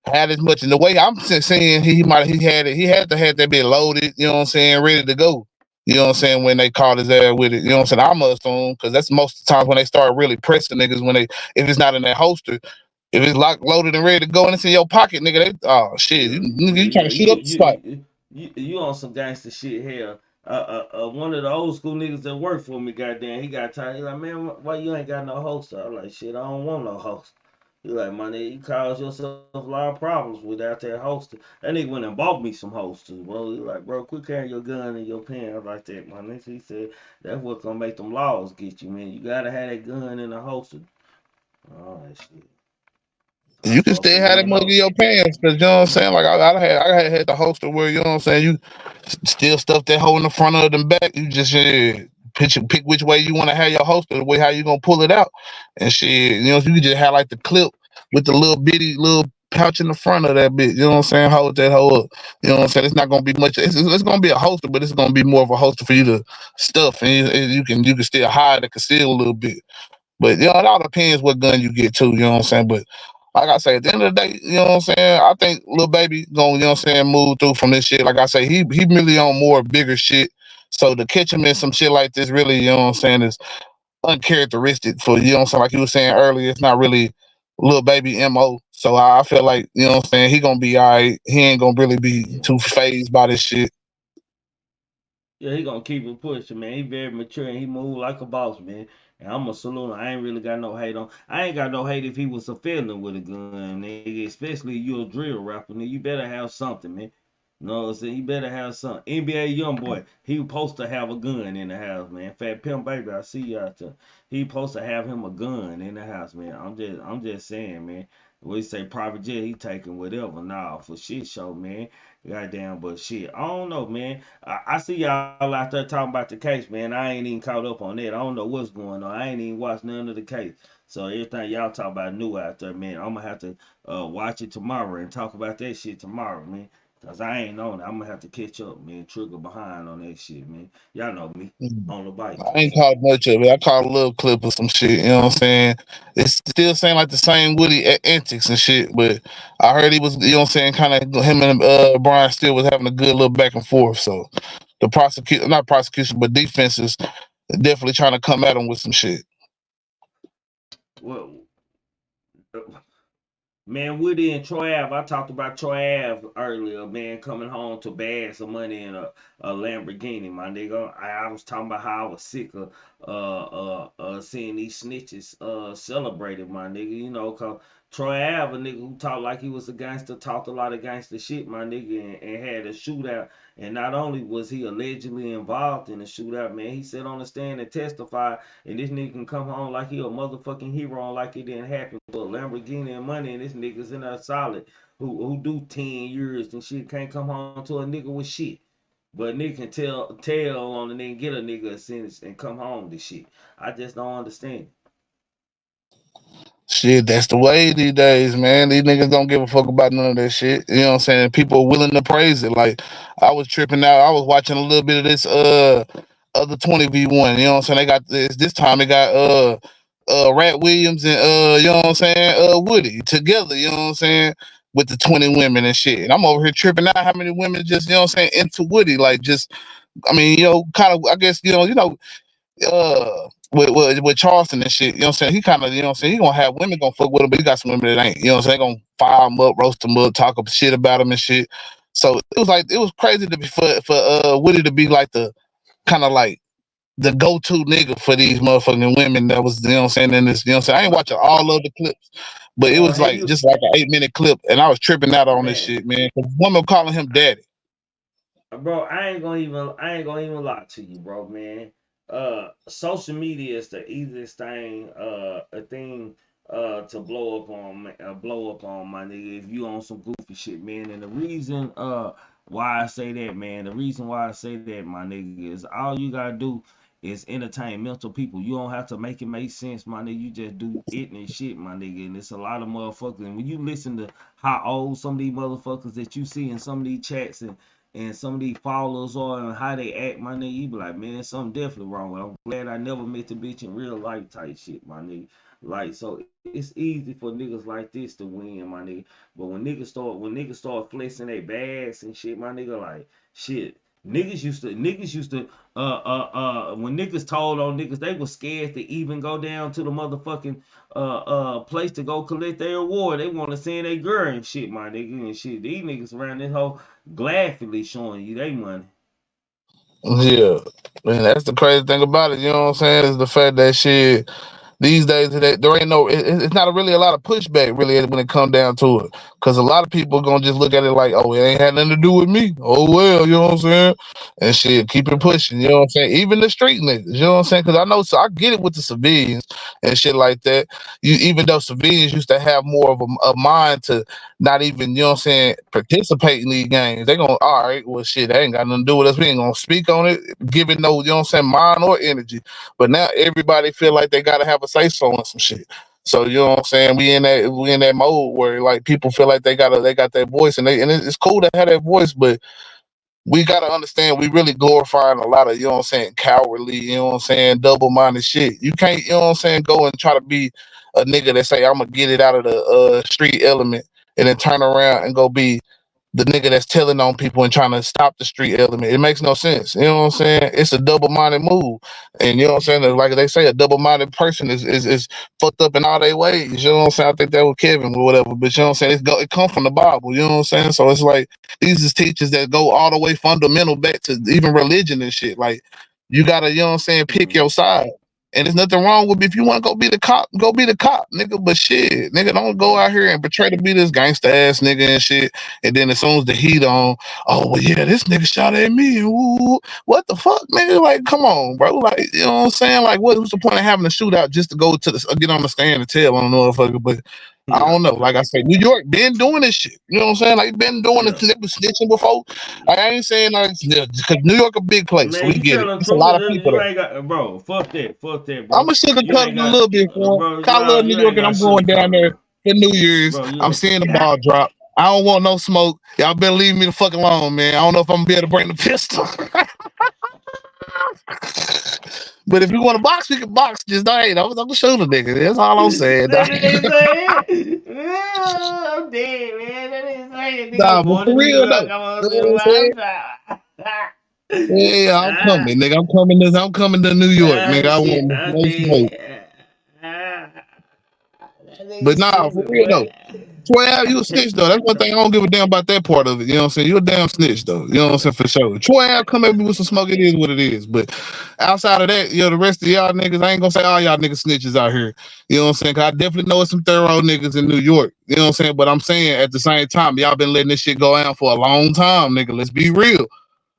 had as much, and the way I'm seeing he had to have that bit loaded, you know what I'm saying, ready to go. You know what I'm saying, when they caught his ass with it. You know what I'm saying? I'm assume because that's most of the times when they start really pressing niggas when they if it's not in that holster, if it's locked, loaded, and ready to go and it's in your pocket, nigga, they oh shit, Yeah, you trying yeah. to shoot up the spot. You on some gangster shit here. One of the old school niggas that work for me, goddamn, he got tired. He like, man, why you ain't got no holster? I'm like, shit, I don't want no holster. He like, my nigga, you cause yourself a lot of problems without that holster. That nigga went and bought me some holsters, bro. He like, bro, quit carrying your gun in your pants like that, my nigga. He said, that's what's gonna make them laws get you, man. You gotta have that gun in the holster. All that shit. I You can start still putting have it that in mug in holster. your pants, cause you know what I'm saying. Like I had the holster where you know what I'm saying. You still stuff that hole in the front of them back. You just pick which way you want to have your holster, the way how you gonna pull it out, and shit. You know, you can just have like the clip with the little bitty little pouch in the front of that bit. You know what I'm saying? Hold that hole up. You know what I'm saying? It's not gonna be much. It's gonna be a holster, but it's gonna be more of a holster for you to stuff, and you can still hide and conceal a little bit. But you know, it all depends what gun you get too. You know what I'm saying? But like I say, at the end of the day, you know what I'm saying. I think Lil Baby gonna, you know what I'm saying, move through from this shit. Like I say, he really on more bigger shit. So to catch him in some shit like this, really, you know what I'm saying, is uncharacteristic for, you know what I'm saying. Like you were saying earlier, it's not really Lil Baby mo. So I feel like, you know what I'm saying, he gonna be alright. He ain't gonna really be Yeah. too phased by this shit. Yeah, he gonna keep it pushing, man. He very mature and he move like a boss, man. And I'm a salute. I ain't really got no hate on. I ain't got no hate if he was a felon with a gun, nigga. Especially you a drill rapper, nigga. You better have something, man. You know what I'm saying? You better have something. NBA young boy, he was supposed to have a gun in the house, man. Fat Pimp Baby, I see you out there. He supposed to have him a gun in the house, man. I'm just saying, man. We say private jet, he taking whatever. Nah, for shit show, man. Goddamn, but shit, I don't know, man. I see y'all out there talking about the case, man. I ain't even caught up on that. I don't know what's going on. I ain't even watched none of the case. So everything y'all talk about new out there, man. I'm gonna have to watch it tomorrow and talk about that shit tomorrow, man. Cause I ain't on it. I'm gonna have to catch up, man. Trigger behind on that shit, man. Y'all know me Mm. on the bike. I ain't caught much of it. I caught a little clip of some shit. You know what I'm saying? It still seemed like the same Woody antics and shit. But I heard he was, you know what I'm saying, kind of him and Brian still was having a good little back and forth. So the not prosecution, but defenses definitely trying to come at him with some shit. Well, man, Woody and Troy Ave, I talked about Troy Ave earlier, man, coming home to bag some money in a Lamborghini, my nigga. I was talking about how I was sick of seeing these snitches celebrated, my nigga. You know, cause Troy Ave, a nigga who talked like he was a gangster, talked a lot of gangster shit, my nigga, and had a shootout. And not only was he allegedly involved in the shootout, man, he sat on the stand and testified, and this nigga can come home like he a motherfucking hero and like it didn't happen. But Lamborghini and money, and this nigga's in there solid, who do 10 years and shit, can't come home to a nigga with shit. But nigga can tell on and then get a nigga a sentence and come home to shit. I just don't understand. Shit, that's the way these days, man. These niggas don't give a fuck about none of that shit. You know what I'm saying? People are willing to praise it. Like I was tripping out. I was watching a little bit of this other 20v1. You know what I'm saying? They got this time they got Rat Williams and you know what I'm saying, Woody together, you know what I'm saying, with the 20 women and shit. And I'm over here tripping out how many women just, you know what I'm saying, into Woody. Like just I mean, you know, kind of I guess, with Charleston and shit, you know what I'm saying? He kind of, you know what I'm saying? He gonna have women gonna fuck with him, but he got some women that ain't, you know what I'm saying? They gonna fire him up, roast him up, talk up shit about him and shit. So it was crazy to be for Woody to be like the kind of like the go-to nigga for these motherfucking women that was, you know what I'm saying, in this, you know what I'm saying? I ain't But watching all of the clips, but it was have like you, just like an 8 minute clip, and I was tripping out on this man? shit, man. 'Cause woman calling him daddy. Bro, I ain't gonna even lie to you, bro, man. Social media is the easiest thing, a thing to blow up on, my nigga, if you on some goofy shit, man. And the reason why I say that, man, the reason why I say that, my nigga, is all you gotta do is entertain mental people. You don't have to make it make sense, my nigga. You just do it and shit, my nigga. And it's a lot of motherfuckers. And when you listen to how old some of these motherfuckers that you see in some of these chats and some of these followers are and how they act, my nigga, you be like, man, something definitely wrong with 'em. I'm glad I never met the bitch in real life type shit, my nigga. Like, so it's easy for niggas like this to win, my nigga. But when niggas start flexing their bags and shit, my nigga, like, shit. Niggas used to when niggas told on niggas, they was scared to even go down to the motherfucking place to go collect their award. They want to send their girl and shit, my nigga, and shit. These niggas around this whole gladly showing you they money. Yeah. Man, that's the crazy thing about it, you know what I'm saying? Is the fact that shit these days there ain't no it's not really a lot of pushback really when it come down to it, because a lot of people gonna just look at it like, oh, it ain't had nothing to do with me, oh well, you know what I'm saying, and shit, keep it pushing, you know what I'm saying, even the street niggas, you know what I'm saying, because I know, so I get it with the civilians and shit like that. Even though civilians used to have more of a mind to not even, you know what I'm saying, participate in these games, they gonna, all right, well shit, that ain't got nothing to do with us, we ain't gonna speak on it, give it no, you know what I'm saying, mind or energy. But now everybody feel like they gotta have a say so on some shit. So you know what I'm saying? We in that mode where like people feel like they got that voice, and it's cool to have that voice, but we gotta understand we really glorifying a lot of, you know what I'm saying, cowardly, you know what I'm saying, double minded shit. You can't, you know what I'm saying, go and try to be a nigga that say I'm gonna get it out of the street element and then turn around and go be the nigga that's telling on people and trying to stop the street element. It makes no sense. You know what I'm saying? It's a double-minded move. And you know what I'm saying? Like they say, a double-minded person is fucked up in all their ways. You know what I'm saying? I think that was Kevin or whatever. But you know what I'm saying? It come from the Bible. You know what I'm saying? So it's like these is teachers that go all the way fundamental back to even religion and shit. Like you gotta, you know what I'm saying, pick your side. And there's nothing wrong with if you want to go be the cop, go be the cop, nigga. But shit, nigga, don't go out here and portray to be this gangster ass nigga and shit. And then as soon as the heat on, oh well, yeah, this nigga shot at me. Ooh, what the fuck, nigga? Like, come on, bro. Like, you know what I'm saying? Like, what's the point of having a shootout just to go to the get on the stand and tell on the motherfucker? But I don't know. Like I said, New York been doing this shit. You know what I'm saying? Like been doing it. They was snitching before. Like, I ain't saying like because New York a big place, so Man, we you get it. telling It's a lot of truth, people you there. ain't got, bro. Fuck that, I'm bro. a You sugarcoat ain't it a got, little bit for him. bro. Cause I Nah, love New you York ain't and got I'm going down sugarcoat there it, for New Year's. bro. I'm seeing the ball drop. I don't want no smoke. Y'all better leave me the fuck alone, man. I don't know if I'm gonna be able to bring the pistol. But if you want to box, we can box. Just don't shoot a nigga. That's all I'm saying. That ain't saying. I'm dead, man. That ain't saying. Nigga, Nah, I'm but going to for New real York. though. I'm You gonna know do what I'm saying? Yeah, I'm Ah, coming, nigga. I'm coming to New York, nigga. I shit, want I'm no smoke. dead. Ah, that But nigga nah, for stupid, real boy. though. Troy Ave, you a snitch though. That's one thing I don't give a damn about that part of it. You know what I'm saying? You a damn snitch though. You know what I'm saying? For sure. Troy Ave come at me with some smoke, it is what it is. But outside of that, you know, the rest of y'all niggas, I ain't gonna say all y'all niggas snitches out here. You know what I'm saying? Cause I definitely know some thorough niggas in New York. You know what I'm saying? But I'm saying at the same time, y'all been letting this shit go on for a long time, nigga. Let's be real.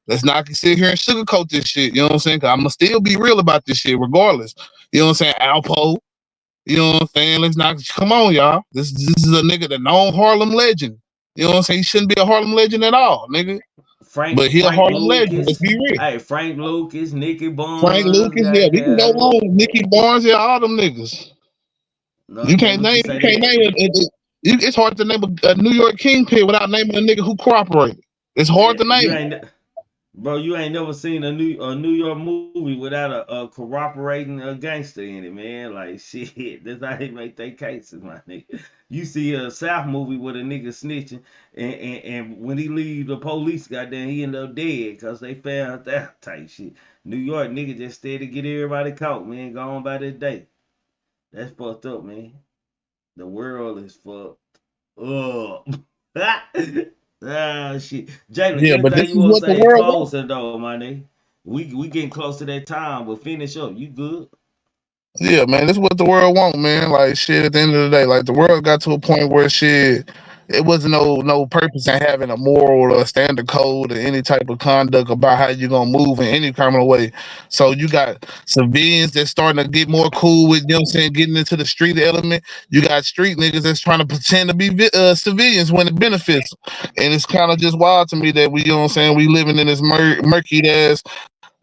Let's not sit here and sugarcoat this shit. You know what I'm saying? Cause I'm gonna still be real about this shit regardless. You know what I'm saying? Alpo. You know what I'm saying? Let's not come on, y'all. This is a nigga that known Harlem legend. You know what I'm saying? He shouldn't be a Harlem legend at all, nigga. But he a Frank Harlem legend. Let's Lucas. be real. Hey, Frank Lucas, Nicky Frank Barnes, Lucas, yeah, we can go goddamn. on. Nicky Barnes, yeah, all them niggas. No, okay, what you You say can't they name it. It's hard to name a New York kingpin without naming a nigga who cooperated. It's hard man, to you name. ain't bro, you ain't never seen a New York movie without a cooperating gangster in it, man. Like shit, that's how they make their cases, my nigga. You see a South movie with a nigga snitching, and when he leave the police, goddamn, he end up dead because they found out type shit. New York nigga just stay to get everybody caught, man. Go on by this day. That's fucked up, man. The world is fucked up. Ah, shit. Jalen, Yeah, but anything this you is want to what the say in world wants. closing though, my nigga? We getting close to that time, but finish up. You good? Yeah, man, this is what the world want, man. Like shit. At the end of the day, like the world got to a point where shit, it wasn't no purpose in having a moral or a standard code or any type of conduct about how you gonna move in any kind of way. So you got civilians that's starting to get more cool with, you know what I'm saying, getting into the street element. You got street niggas that's trying to pretend to be civilians when it benefits 'em. And it's kind of just wild to me that we, you know what I'm saying, we living in this murky ass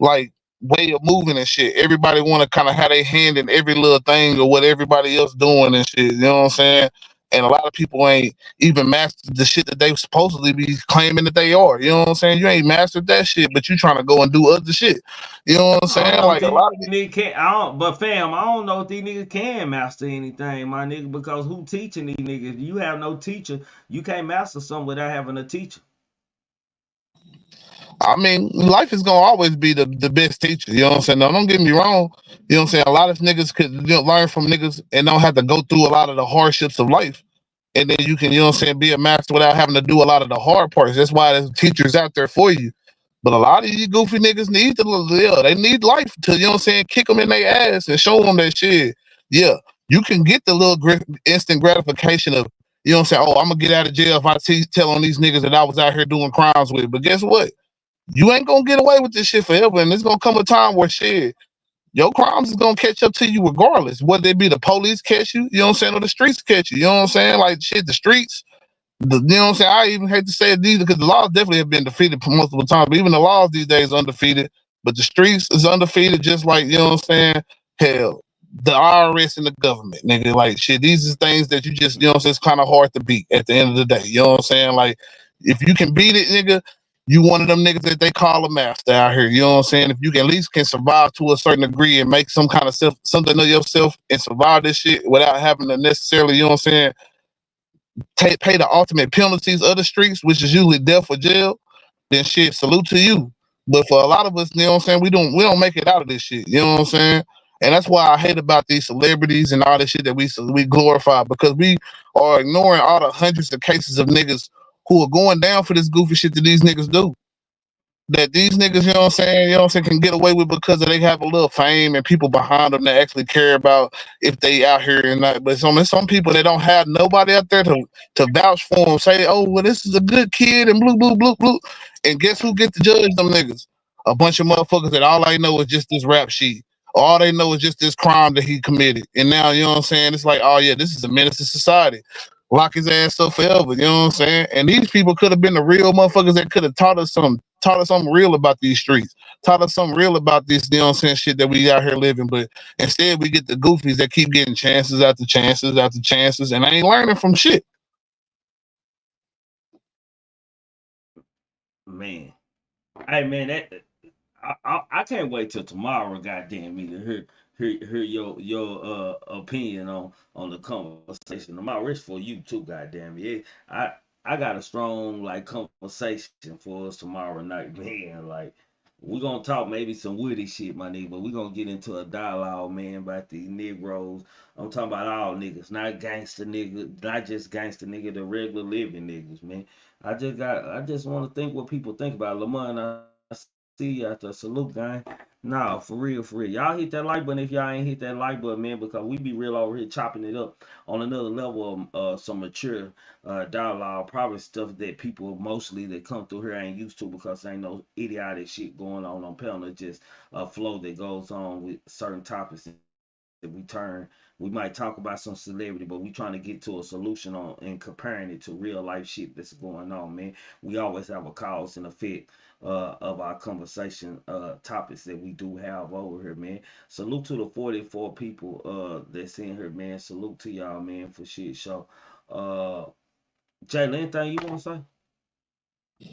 like way of moving and shit. Everybody want to kind of have their hand in every little thing or what everybody else doing and shit. You know what I'm saying? And a lot of people ain't even mastered the shit that they supposedly be claiming that they are. You know what I'm saying? You ain't mastered that shit, but you trying to go and do other shit. You know what I'm I don't saying? know if Like a these lot of niggas can. But fam, I don't know if these niggas can master anything, my nigga. Because who teaching these niggas? If you have no teacher, you can't master something without having a teacher. I mean, life is gonna always be the best teacher. You know what I'm saying? Now, don't get me wrong. You know what I'm saying? A lot of niggas could learn from niggas and don't have to go through a lot of the hardships of life. And then you can, you know what I'm saying, be a master without having to do a lot of the hard parts. That's why there's teachers out there for you. But a lot of you goofy niggas need to, yeah, they need life to, you know what I'm saying, kick them in their ass and show them that shit. Yeah, you can get the little instant gratification of, you know what I'm saying, oh, I'm gonna get out of jail if I tell on these niggas that I was out here doing crimes with. But guess what? You ain't gonna get away with this shit forever, and there's gonna come a time where shit, your crimes is gonna catch up to you regardless. Whether it be the police catch you, you know what I'm saying, or the streets catch you. You know what I'm saying? Like shit, the streets. You know what I'm saying? I even hate to say it these because the laws definitely have been defeated multiple times. But even the laws these days are undefeated. But the streets is undefeated, just like you know what I'm saying. Hell, the IRS and the government, nigga. Like shit, these are things that you just you know what I'm saying. It's kind of hard to beat at the end of the day. You know what I'm saying? Like if you can beat it, nigga, you one of them niggas that they call a master out here. You know what I'm saying? If you can, at least can survive to a certain degree and make some kind of something of yourself and survive this shit without having to necessarily, you know what I'm saying, pay the ultimate penalties of the streets, which is usually death or jail, then shit, salute to you. But for a lot of us, you know what I'm saying, we don't make it out of this shit. You know what I'm saying? And that's why I hate about these celebrities and all this shit that we glorify, because we are ignoring all the hundreds of cases of niggas who are going down for this goofy shit that these niggas do. That these niggas, you know what I'm saying, can get away with because they have a little fame and people behind them that actually care about if they out here or not. But some people that don't have nobody out there to vouch for them, say, oh, well, this is a good kid and blue, blue, blue, blue. And guess who get to judge them niggas? A bunch of motherfuckers that all they know is just this rap sheet. All they know is just this crime that he committed. And now, you know what I'm saying, it's like, oh yeah, this is a menace to society. Lock his ass up forever, you know what I'm saying? And these people could have been the real motherfuckers that could have taught us something real about these streets, taught us something real about this, you know what I'm saying, shit that we out here living. But instead we get the goofies that keep getting chances after chances after chances and ain't learning from shit. Man. Hey man, I can't wait till tomorrow, goddamn me, to hear your opinion on the conversation. Tomorrow it's for you too, goddamn me. I got a strong like conversation for us tomorrow night, man. Like we're gonna talk maybe some witty shit, my nigga, but we're gonna get into a dialogue, man, about these Negroes. I'm talking about all niggas, not gangster niggas, not just gangster nigga, the regular living niggas, man. I just want to think what people think about Lamont. I see you out there. Salute, gang. Nah, for real, for real. Y'all hit that like button if y'all ain't hit that like button, man, because we be real over here chopping it up on another level of some mature dialogue, probably stuff that people mostly that come through here ain't used to because there ain't no idiotic shit going on panel. It's just a flow that goes on with certain topics that we might talk about some celebrity, but we trying to get to a solution on and comparing it to real life shit that's going on, man. We always have a cause and effect of our conversation topics that we do have over here, man. Salute to the 44 people that's in here, man. Salute to y'all, man, for shit show. Jayla, anything you want to say?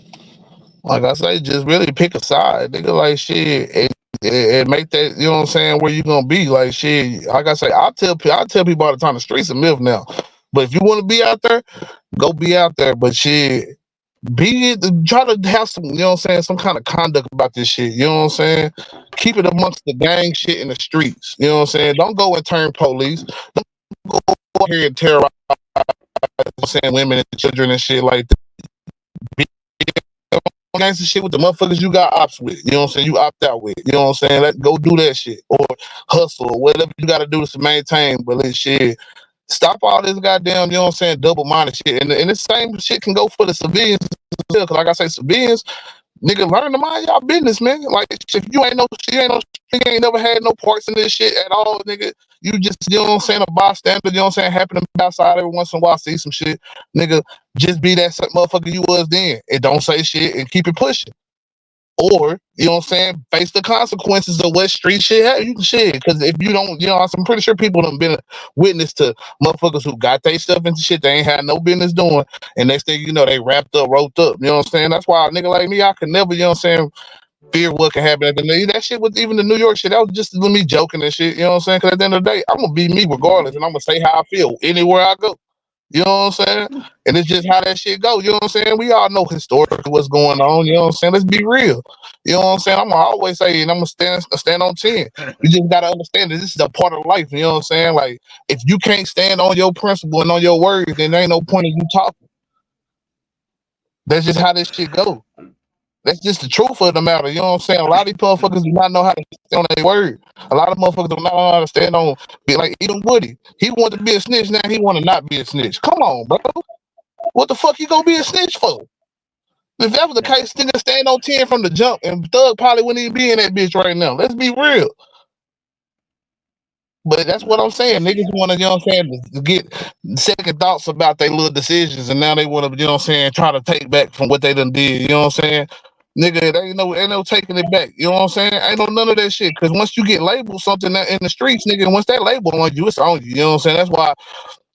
Like I say, just really pick a side, nigga. Like shit, and make that, you know what I'm saying, where you gonna be. Like shit, like I say, I tell people all the time, the streets a myth now. But if you want to be out there, go be out there. But shit, try to have some, you know what I'm saying, some kind of conduct about this shit. You know what I'm saying? Keep it amongst the gang shit in the streets. You know what I'm saying? Don't go and turn police. Don't go out here and terrorize, you know what I'm saying, women and children and shit like that. Gangster shit with the motherfuckers you got ops with. You know what I'm saying? You opt out with. You know what I'm saying? Go do that shit. Or hustle or whatever you gotta do to maintain. But let shit. Stop all this goddamn, you know what I'm saying, double-minded shit. And the same shit can go for the civilians as well. Cause like I say, civilians, nigga, learn to mind y'all business, man. Like if you ain't never had no parts in this shit at all, nigga. You just, you know what I'm saying, a bystander, you know what I'm saying, happen to be outside every once in a while, see some shit, nigga. Just be that motherfucker you was then. And don't say shit and keep it pushing. Or, you know what I'm saying, face the consequences of what street shit have. You can shit. Because if you don't, you know, I'm pretty sure people have been witness to motherfuckers who got their stuff into shit they ain't had no business doing. And next thing you know, they wrapped up, roped up. You know what I'm saying? That's why a nigga like me, I could never, you know what I'm saying, fear what can happen at the day. That shit with even the New York shit, that was just me joking and shit. You know what I'm saying? Because at the end of the day, I'm going to be me regardless. And I'm going to say how I feel anywhere I go. You know what I'm saying? And it's just how that shit go. You know what I'm saying? We all know historically what's going on. You know what I'm saying? Let's be real. You know what I'm saying? I'm gonna always say, and I'm gonna stand on 10. You just gotta understand that this is a part of life. You know what I'm saying? Like, if you can't stand on your principle and on your words, then there ain't no point in you talking. That's just how this shit go. That's just the truth of the matter. You know what I'm saying? A lot of these motherfuckers do not know how to stand on their word. A lot of motherfuckers do not know how to stand on, be like even Woody. He wanted to be a snitch, now he want to not be a snitch. Come on, bro. What the fuck you gonna be a snitch for? If that was the case, nigga stand on 10 from the jump, and Thug probably wouldn't even be in that bitch right now. Let's be real. But that's what I'm saying. Niggas want to, you know what I'm saying, to get second thoughts about their little decisions, and now they want to, you know what I'm saying, try to take back from what they done did. You know what I'm saying? Nigga, ain't no taking it back. You know what I'm saying? Ain't no none of that shit. Because once you get labeled something in the streets, nigga, once that label on you, it's on you. You know what I'm saying? That's why,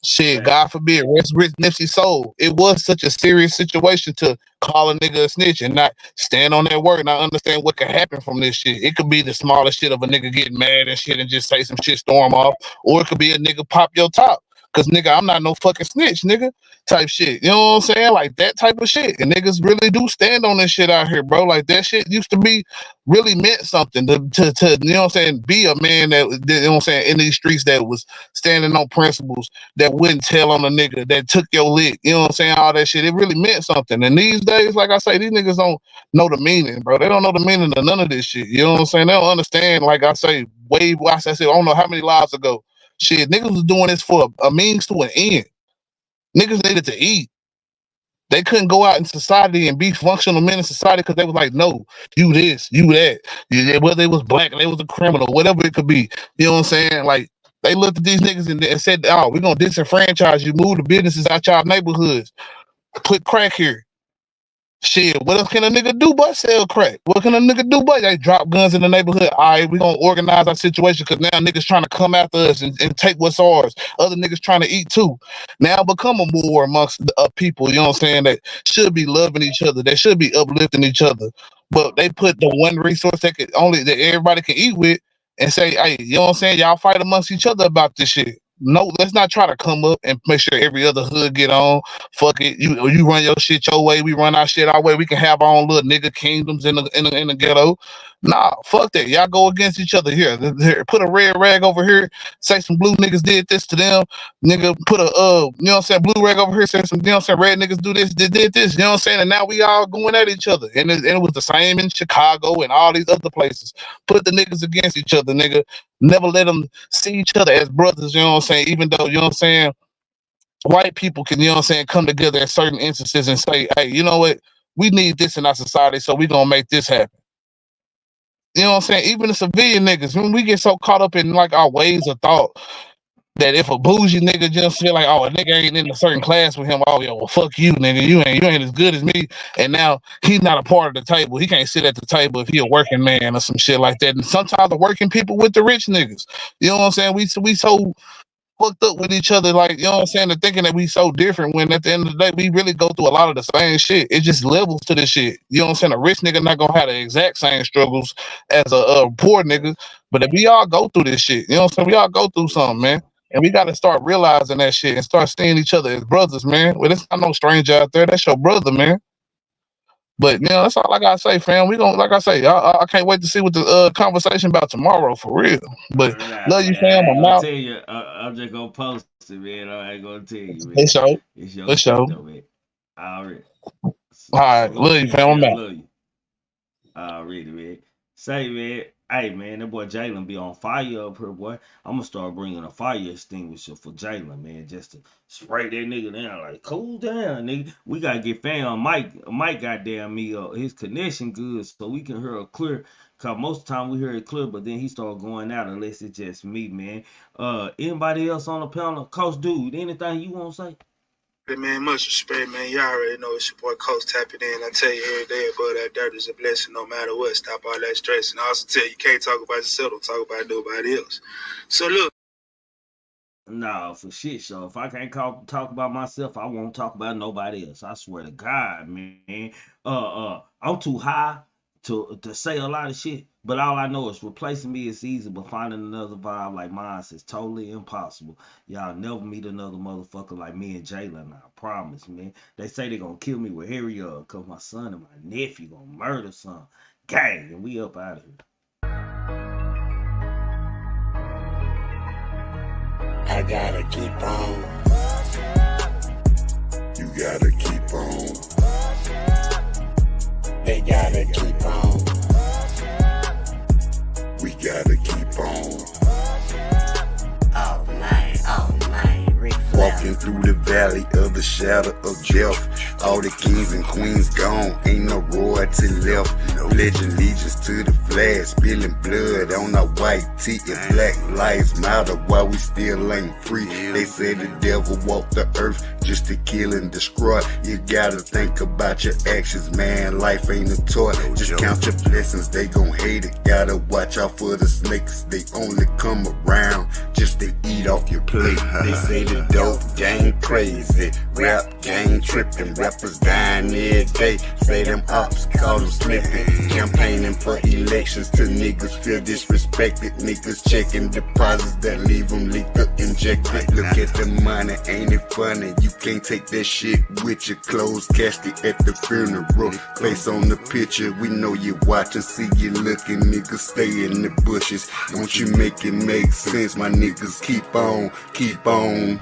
shit, God forbid, rest rich Nipsey soul. It was such a serious situation to call a nigga a snitch and not stand on that word and not understand what could happen from this shit. It could be the smallest shit of a nigga getting mad and shit and just say some shit, storm off, or it could be a nigga pop your top. Cause nigga, I'm not no fucking snitch, nigga. Type shit. You know what I'm saying? Like that type of shit. And niggas really do stand on this shit out here, bro. Like that shit used to be really meant something to you know what I'm saying, be a man that, you know what I'm saying, in these streets that was standing on principles, that wouldn't tell on a nigga, that took your lick, you know what I'm saying, all that shit. It really meant something. And these days, like I say, these niggas don't know the meaning, bro. They don't know the meaning of none of this shit. You know what I'm saying? They don't understand, like I say, I don't know how many lives ago. Shit, niggas was doing this for a means to an end. Niggas needed to eat. They couldn't go out in society and be functional men in society because they was like, no, you this, you that. Whether it was black, they was a criminal, whatever it could be. You know what I'm saying? Like, they looked at these niggas and said, oh, we're going to disenfranchise you, move the businesses out y'all neighborhoods, put crack here. Shit, what else can a nigga do but sell crack? What can a nigga do but they drop guns in the neighborhood? All right, we gonna organize our situation because now niggas trying to come after us and take what's ours. Other niggas trying to eat too. Now become a war amongst the people, you know what I'm saying, that should be loving each other, that should be uplifting each other. But they put the one resource that everybody can eat with and say, hey, you know what I'm saying, y'all fight amongst each other about this shit. No, let's not try to come up and make sure every other hood get on. Fuck it, you run your shit your way, we run our shit our way. We can have our own little nigga kingdoms in the ghetto. Nah, fuck that. Y'all go against each other here. Put a red rag over here. Say some blue niggas did this to them. Nigga, put a you know what I'm saying, blue rag over here. Say some, you know what I'm saying, red niggas do this, did this. You know what I'm saying? And now we all going at each other. And it was the same in Chicago and all these other places. Put the niggas against each other, nigga. Never let them see each other as brothers. You know what I'm saying? Even though, you know what I'm saying, white people can, you know what I'm saying, come together at certain instances and say, hey, you know what? We need this in our society, so we gonna make this happen. You know what I'm saying? Even the civilian niggas, when we get so caught up in like our ways of thought that if a bougie nigga just feel like, oh, a nigga ain't in a certain class with him, oh yeah, well fuck you, nigga, you ain't as good as me, and now he's not a part of the table. He can't sit at the table if he a working man or some shit like that. And sometimes the working people with the rich niggas, you know what I'm saying? We so fucked up with each other, like, you know what I'm saying, and thinking that we so different when at the end of the day we really go through a lot of the same shit. It just levels to this shit. You know what I'm saying? A rich nigga not gonna have the exact same struggles as a poor nigga, but if we all go through this shit, you know what I'm saying, we all go through something, man. And we gotta start realizing that shit and start seeing each other as brothers, man. Well, it's not no stranger out there. That's your brother, man. But you know, that's all I gotta say, fam. We gonna, like I say, I can't wait to see what the conversation about tomorrow, for real. But Nah, love you, man, fam. I ain't I'm gonna out. tell you. I'm just gonna post it, man. I ain't gonna tell you, For man. sure. It's your For shit, sure. though, man. Already. All right, So love you, peace, fam. man. I'm I out. love you. Already, man. Say, man. Hey, man, that boy Jalen be on fire up here, boy. I'm gonna start bringing a fire extinguisher for Jalen, man, just to spray that nigga down. Like, cool down, nigga. We gotta get fam Mike goddamn me his connection good so we can hear it clear. Cause most of the time we hear it clear, but then he start going out unless it's just me, man. Anybody else on the panel? Coach Dude, anything you wanna say? Hey man, much respect, man. Y'all already know it's your boy Coach tapping in. I tell you every day, above that dirt is a blessing no matter what. Stop all that stress. And I also tell you, you can't talk about yourself, don't talk about nobody else. So look. Nah, for shit, so if I can't talk about myself, I won't talk about nobody else. I swear to God, man. I'm too high to say a lot of shit, but all I know is replacing me is easy, but finding another vibe like mine is totally impossible. Y'all never meet another motherfucker like me and Jalen, I promise, man. They say they gonna kill me with Harry cause my son and my nephew gonna murder some. Gang, and we up out of here. I gotta keep on. You gotta keep on. They gotta keep on. We gotta keep on. All night, Rick Flair. Walking through the valley of the shadow of death. All the kings and queens gone, ain't no royalty left. Pledging allegiance to the flag, spilling blood on our white tee. If black lives matter, why we still ain't free? They say the devil walked the earth just to kill and destroy. You gotta think about your actions, man. Life ain't a toy. Just count your blessings, they gon' hate it. Gotta watch out for the snakes. They only come around just to eat off your plate. They say the dope gang crazy, rap gang tripping, rappers dying every day. Say them ops call them slipping, campaigning for election. connections to niggas feel disrespected. Niggas checking deposits that leave them liquor injected. Look at the money, ain't it funny? You can't take that shit with your closed casket at the funeral. Face on the picture, we know you watching, see you looking. Niggas stay in the bushes. Don't you make it make sense, my niggas? Keep on, keep on.